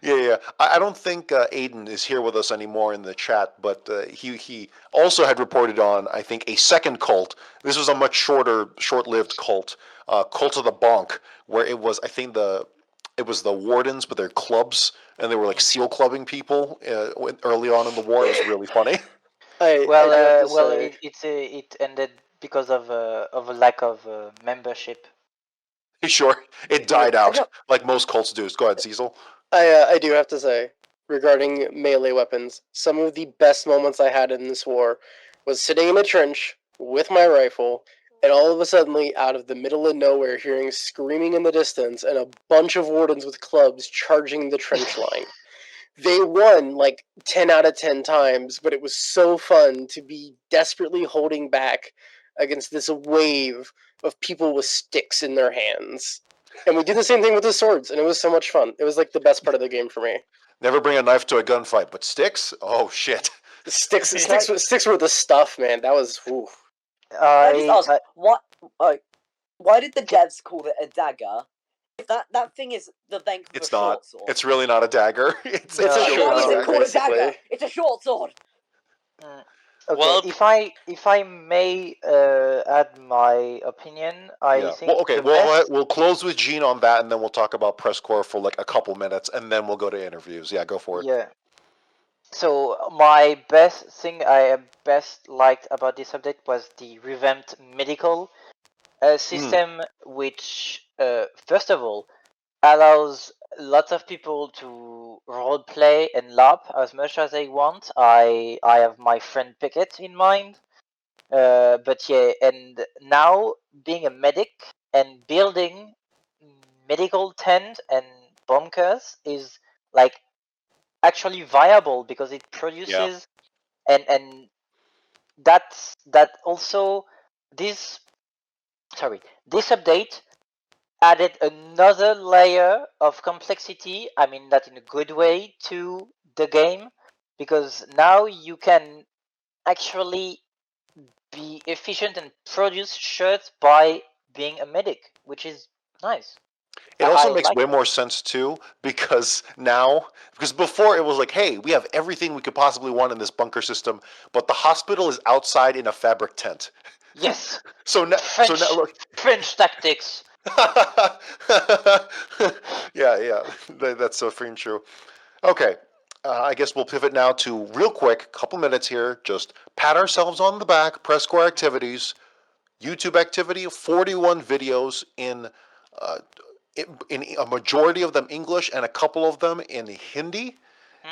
Yeah. I don't think Aiden is here with us anymore in the chat, but he also had reported on, I think, a second cult. This was a much short-lived cult, Cult of the Bonk, where it was, I think, it was the Wardens with their clubs, and they were like seal clubbing people early on in the war. It was really funny. I do have to say, It ended because of a lack of membership. Sure, it died out like most cults do. Go ahead, Cecil. I do have to say, regarding melee weapons, some of the best moments I had in this war was sitting in a trench with my rifle, and all of a sudden, out of the middle of nowhere, hearing screaming in the distance and a bunch of wardens with clubs charging the trench line. They won like 10 out of 10 times, but it was so fun to be desperately holding back against this wave of people with sticks in their hands. And we did the same thing with the swords, and it was so much fun. It was like the best part of the game for me. Never bring a knife to a gunfight, but sticks? Oh shit! The sticks were the stuff, man. That was. Ooh. I just ask why did the devs call it a dagger? If that thing is the length of It's a short not. sword. It's really not a dagger. It's a Why short is sword, it called a dagger? basically. It's a short sword. Okay, Well, if I may add my opinion, I think Well, okay. the best. We'll close with Gene on that, and then we'll talk about PressCorps for like a couple minutes, and then we'll go to interviews. Yeah, go for it. Yeah. So my best thing I best liked about this update was the revamped medical system, which first of all allows lots of people to role play and LARP as much as they want. I have my friend Pickett in mind. But yeah, and now being a medic and building medical tent and bunkers is like actually viable because it produces and that also this this update added another layer of complexity. I mean that in a good way to the game because now you can actually be efficient and produce shirts by being a medic, which is nice. It also I makes like way it. more sense too because before it was like, hey, we have everything we could possibly want in this bunker system, but the hospital is outside in a fabric tent. Yes, So now look. French tactics. Yeah, that's so freaking true. Okay, I guess we'll pivot now to real quick, couple minutes here, just pat ourselves on the back, PressCorps activities, YouTube activity, 41 videos uh, in a majority of them English and a couple of them in Hindi.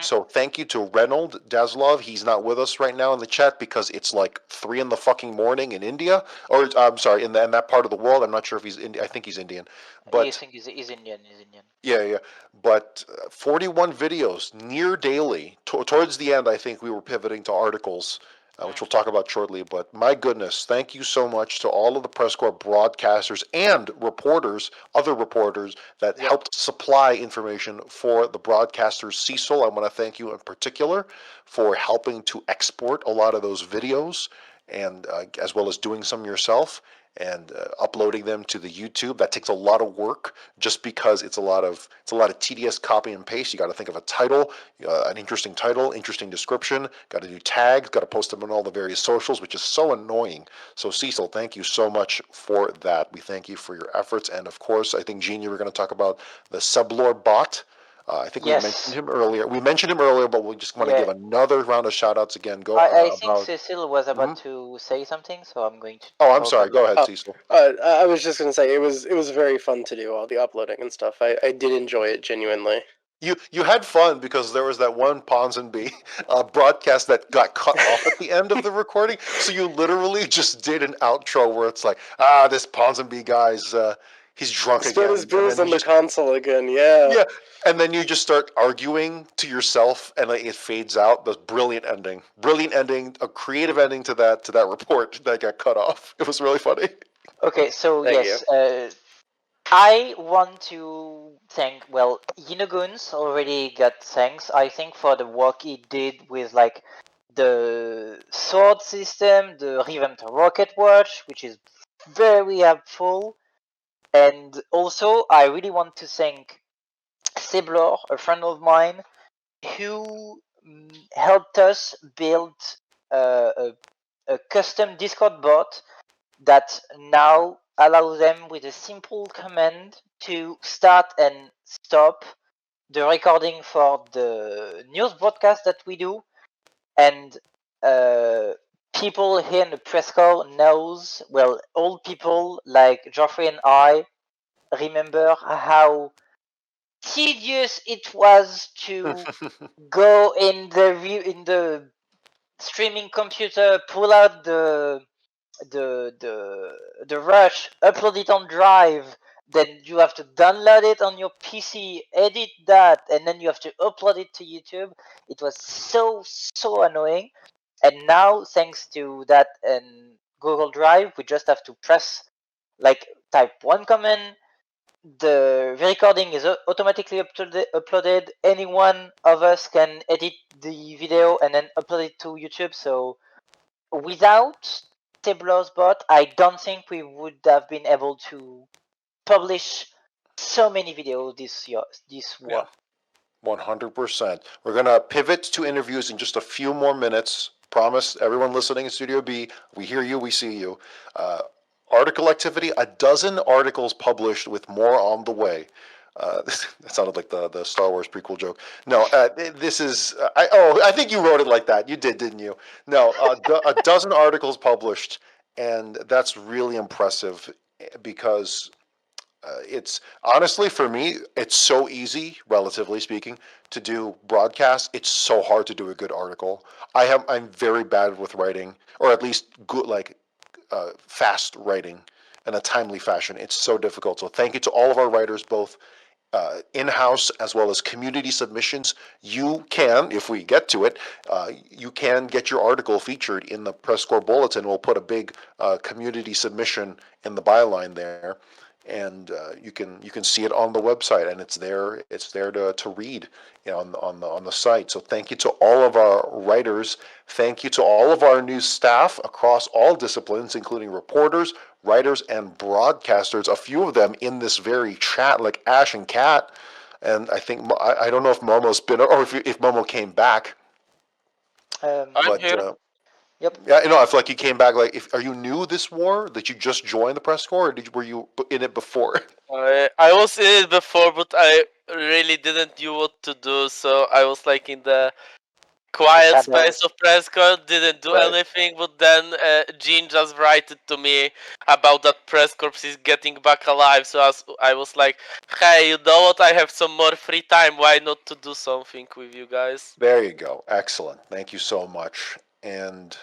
So thank you to Reynold Daslov. He's not with us right now in the chat because it's like 3 in the fucking morning in India, or I'm sorry, in that part of the world. I'm not sure if he's Indian. I think he's Indian, I but think he's Indian. He's Indian. yeah. But 41 videos near daily. Towards the end, I think we were pivoting to articles, which we'll talk about shortly. But my goodness, thank you so much to all of the PressCorps broadcasters and reporters, other reporters that helped supply information for the broadcasters. Cecil, I want to thank you in particular for helping to export a lot of those videos, and as well as doing some yourself and uploading them to the YouTube. That takes a lot of work, just because it's a lot of tedious copy and paste. You got to think of a title, an interesting title, interesting description. Got to do tags. Got to post them on all the various socials, which is so annoying. So Cecil, thank you so much for that. We thank you for your efforts, and of course, I think Gene, you were going to talk about the Sublore bot. I think we mentioned him earlier. But we just want to give another round of shout outs again. I think Cecil was about to say something, so I'm going to. Oh, I'm sorry. Go ahead, Cecil. I was just gonna say it was very fun to do all the uploading and stuff. I did enjoy it genuinely. You had fun because there was that one Ponsonby broadcast that got cut off at the end of the recording. So you literally just did an outro where it's like, this Ponsonby guy's he's drunk Spilled again. his booze on the console again. Yeah. Yeah, and then you just start arguing to yourself, and like, it fades out. The brilliant ending, a creative ending to that report that got cut off. It was really funny. Okay, so Thank yes, I want to thank, well, Yinoguns already got thanks, I think, for the work he did with, like, the sword system, the revamped rocket watch, which is very helpful. And also, I really want to thank Siblor, a friend of mine, who helped us build a custom Discord bot that now allows them with a simple command to start and stop the recording for the news broadcast that we do. And people here in the press corps knows, well, old people like Geoffrey and I remember how tedious it was to go in the streaming computer, pull out the rush, upload it on Drive, then you have to download it on your PC, edit that, and then you have to upload it to YouTube. It was so annoying. And now, thanks to that and Google Drive, we just have to type one command. The recording is automatically uploaded. Any one of us can edit the video and then upload it to YouTube. So without Tableau's bot, I don't think we would have been able to publish so many videos this war. 100%. We're gonna pivot to interviews in just a few more minutes. Promise everyone listening in Studio B, we hear you, we see you. Article activity, a dozen articles published with more on the way. That sounded like the Star Wars prequel joke. No, this is. I think you wrote it like that. You did, didn't you? No, a dozen articles published, and that's really impressive because It's honestly for me, it's so easy, relatively speaking, to do broadcasts. It's so hard to do a good article. I'm very bad with writing, or at least good fast writing in a timely fashion. It's so difficult. So thank you to all of our writers, both in-house as well as community submissions. You can, if we get to it, you can get your article featured in the Press Corps Bulletin. We'll put a big community submission in the byline there, and you can see it on the website, and it's there. It's there to read, on the site. So thank you to all of our writers. Thank you to all of our new staff across all disciplines, including reporters, writers, and broadcasters. A few of them in this very chat, like Ash and Kat. And I think I don't know if Momo's been, or if Momo came back, I'm but here. Yep. yeah, I feel like you came back. Like, are you new this war? Did you just join the press corps, or were you in it before? I was in it before, but I really didn't know what to do, so I was like in the quiet space Shadows. of PressCorps, didn't do Right. anything, but then Jean just wrote to me about that PressCorps is getting back alive, so I was like, hey, you know what, I have some more free time, why not to do something with you guys? There you go. Excellent. Thank you so much. And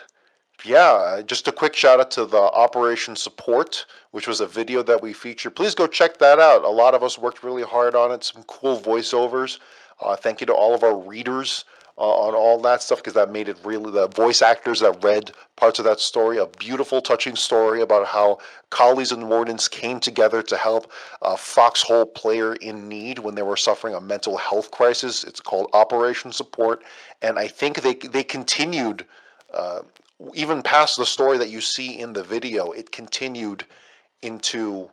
yeah, just a quick shout out to the Operation Support, which was a video that we featured. Please go check that out. A lot of us worked really hard on it. Some cool voiceovers. Thank you to all of our readers on all that stuff, because that made it really, the voice actors that read parts of that story, a beautiful, touching story about how collies and wardens came together to help a foxhole player in need when they were suffering a mental health crisis. It's called Operation Support, and I think they continued. Even past the story that you see in the video, it continued into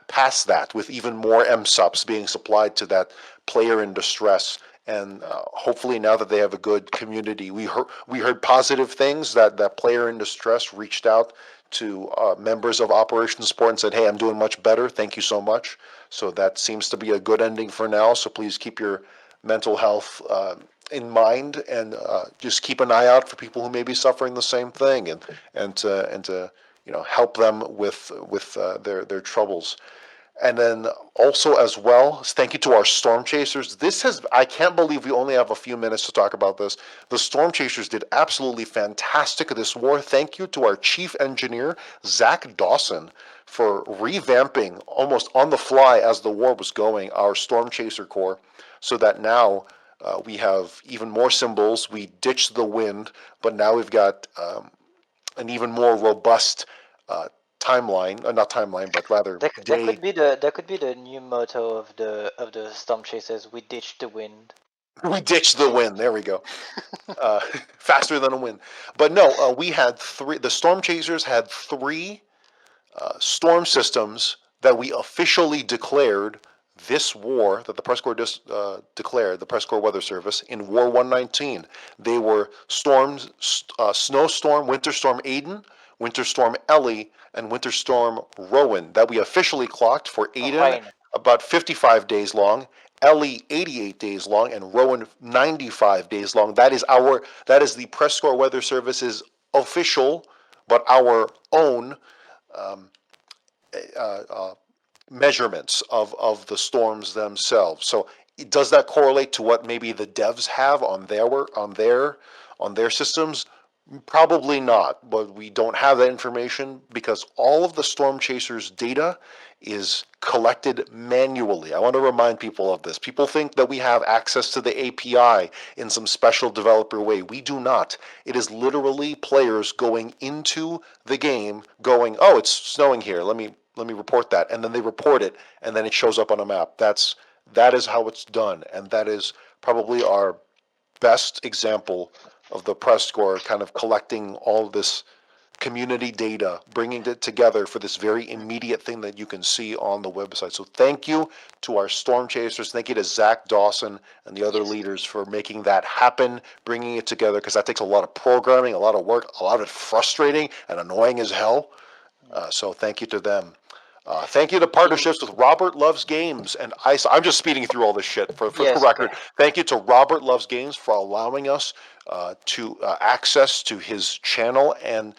past that, with even more MSUPs being supplied to that player in distress. And hopefully, now that they have a good community, we heard positive things, that player in distress reached out to members of Operation Support and said, "Hey, I'm doing much better. Thank you so much." So that seems to be a good ending for now. So please keep your mental health in mind, and just keep an eye out for people who may be suffering the same thing, and to help them with their troubles. And then also, as well, thank you to our Stormchasers. I can't believe we only have a few minutes to talk about this. The Stormchasers did absolutely fantastic this war. Thank you to our chief engineer, Zach Dawson, for revamping almost on the fly as the war was going our Stormchaser Corps, so that now we have even more symbols. We ditched the wind, but now we've got an even more robust timeline, not timeline, but rather That day. could be the new motto of the Stormchasers. We ditched the wind. We ditched the wind. There we go. Faster than a wind. But no, we had three. The Stormchasers had three storm systems that we officially declared this war, that the Press Corps declared, the Press Corps Weather Service, in War 119. They were storms, Snowstorm, Winter Storm Aiden, Winter Storm Ellie, and Winter Storm Rowan, that we officially clocked for Aiden Rain. about 55 days long, Ellie 88 days long, and Rowan 95 days long. That is the Press Corps Weather Service's official, but our own measurements of the storms themselves. So does that correlate to what maybe the devs have on their systems? Probably not, but we don't have that information because all of the Stormchasers data is collected manually. I want to remind people of this. People think that we have access to the API in some special developer way. We do not. It is literally players going into the game going, "Oh, it's snowing here. Let me report that." And then they report it, and then it shows up on a map. That is how it's done, and that is probably our best example of the Press Corps kind of collecting all this community data, bringing it together for this very immediate thing that you can see on the website. So thank you to our Stormchasers. Thank you to Zach Dawson and the other leaders for making that happen, bringing it together, because that takes a lot of programming, a lot of work, a lot of it frustrating and annoying as hell. So thank you to them. Thank you to partnerships with Robert Loves Games and ISA. I'm just speeding through all this shit for Yes, the record. Thank you to Robert Loves Games for allowing us to access to his channel and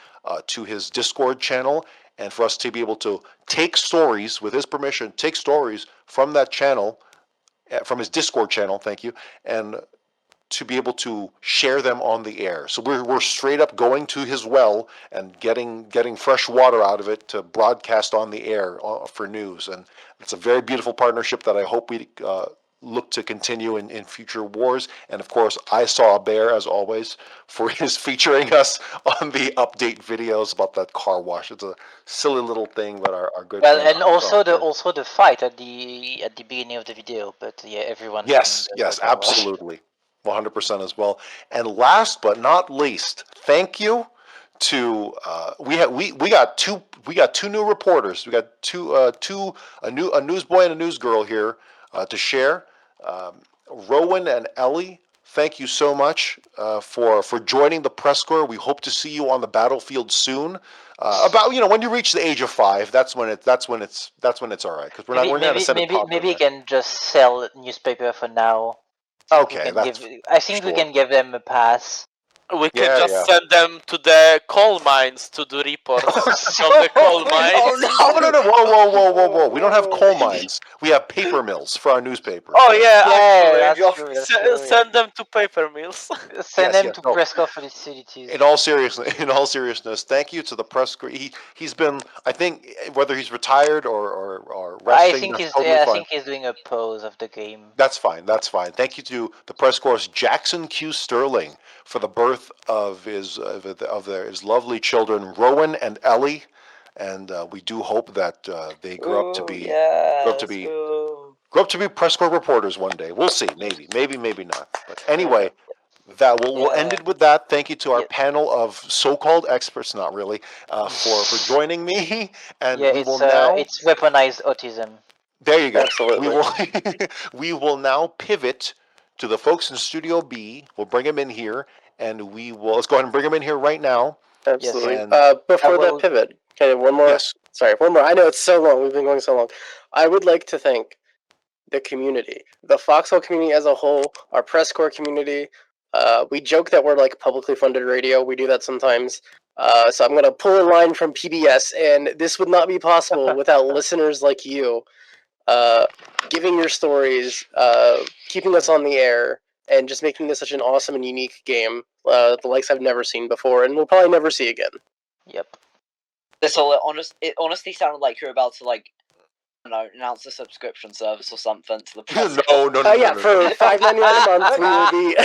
to his Discord channel, and for us to be able to take stories, with his permission, take stories from that channel, from his Discord channel, thank you, and to be able to share them on the air. So we're straight up going to his well and getting fresh water out of it to broadcast on the air for news. And it's a very beautiful partnership that I hope we look to continue in future wars. And of course, I Saw a Bear, as always, for his featuring us on the update videos about that car wash. It's a silly little thing, but our good Well, friend and also Tom- also the fight at the beginning of the video, but yeah, everyone. Yes, can- yes, can watch. absolutely. 100% as well. And last but not least, thank you to we got two new reporters. We got a newsboy and a newsgirl here to share. Rowan and Ellie, thank you so much for joining the press corps. We hope to see you on the battlefield soon. About when you reach the age of 5, that's when it's all right, because we're not going to send Maybe you can just sell newspaper for now. Okay, that's I think we sure. can give them a pass. We can Yeah, just yeah. send them to the coal mines to do reports from the coal mines. Oh no! Whoa! We don't have coal mines. We have paper mills for our newspaper. Oh yeah, Yeah, actually, that's true. That's true. send them to paper mills. Send Yes, them yes, to no. PressCorps facilities. In all seriousness, thank you to the press corps. He's been, I think, whether he's retired or resting, that's totally I fine. think he's doing a pause of the game. That's fine. That's fine. Thank you to the press corps' Jackson Q. Sterling for the birth of his lovely children, Rowan and Ellie, and we do hope that they grow up to be grow up to be press corps reporters one day. We'll see. Maybe not. But anyway, that we'll end it with that. Thank you to our panel of so-called experts, not really, for joining me. And we will now. It's weaponized autism. There you go. Absolutely. We will now pivot to the folks in Studio B. We'll bring them in here, and let's go ahead and bring them in here right now. Absolutely. Yes. Before that pivot, okay, one more. Yes. Sorry, one more. I know it's so long. We've been going so long. I would like to thank the community, the Foxhole community as a whole, our press corps community. We joke that we're like publicly funded radio. We do that sometimes. So I'm going to pull a line from PBS, and this would not be possible without listeners like you giving your stories, keeping us on the air, and just making this such an awesome and unique game, the likes I've never seen before, and we'll probably never see again. Yep. It honestly sounded like you're about to announce a subscription service or something to the press. No. Yeah, for $5.99 a month, we will be.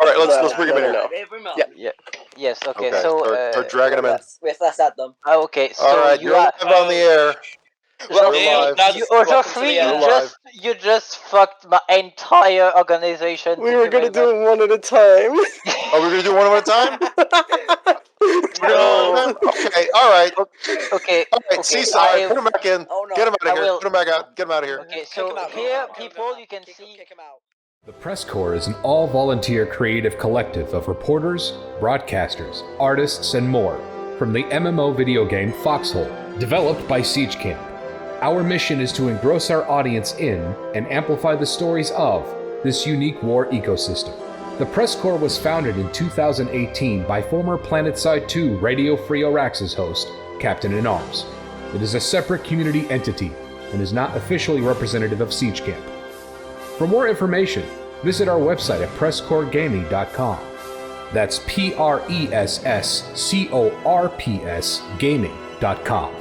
All right, let's bring them in here. No. Every month. Yeah. Yes. Okay. Okay, So. start dragging them in. Let's add them. Okay. So All right, you you're are. live on the air. Well, We're Neil, live. that's Geoffrey, You're live. you just fucked my entire organization. We were going to do it one at a time. Oh, we're gonna do one at a time. No. Okay. All right. Okay. All right. Okay, Seaside. Put them back in. Oh, no. Get them out I of here. will- Put them back out. Get them out of here. Okay. So here, people, you can see. Kick him out. The Press Corps is an all-volunteer creative collective of reporters, broadcasters, artists, and more from the MMO video game Foxhole, developed by Siege Camp. Our mission is to engross our audience in and amplify the stories of this unique war ecosystem. The Press Corps was founded in 2018 by former Planetside 2 Radio Free Auraxis host, CaptainInArms. It is a separate community entity and is not officially representative of Siege Camp. For more information, visit our website at PressCorpsGaming.com. That's PressCorps Gaming.com.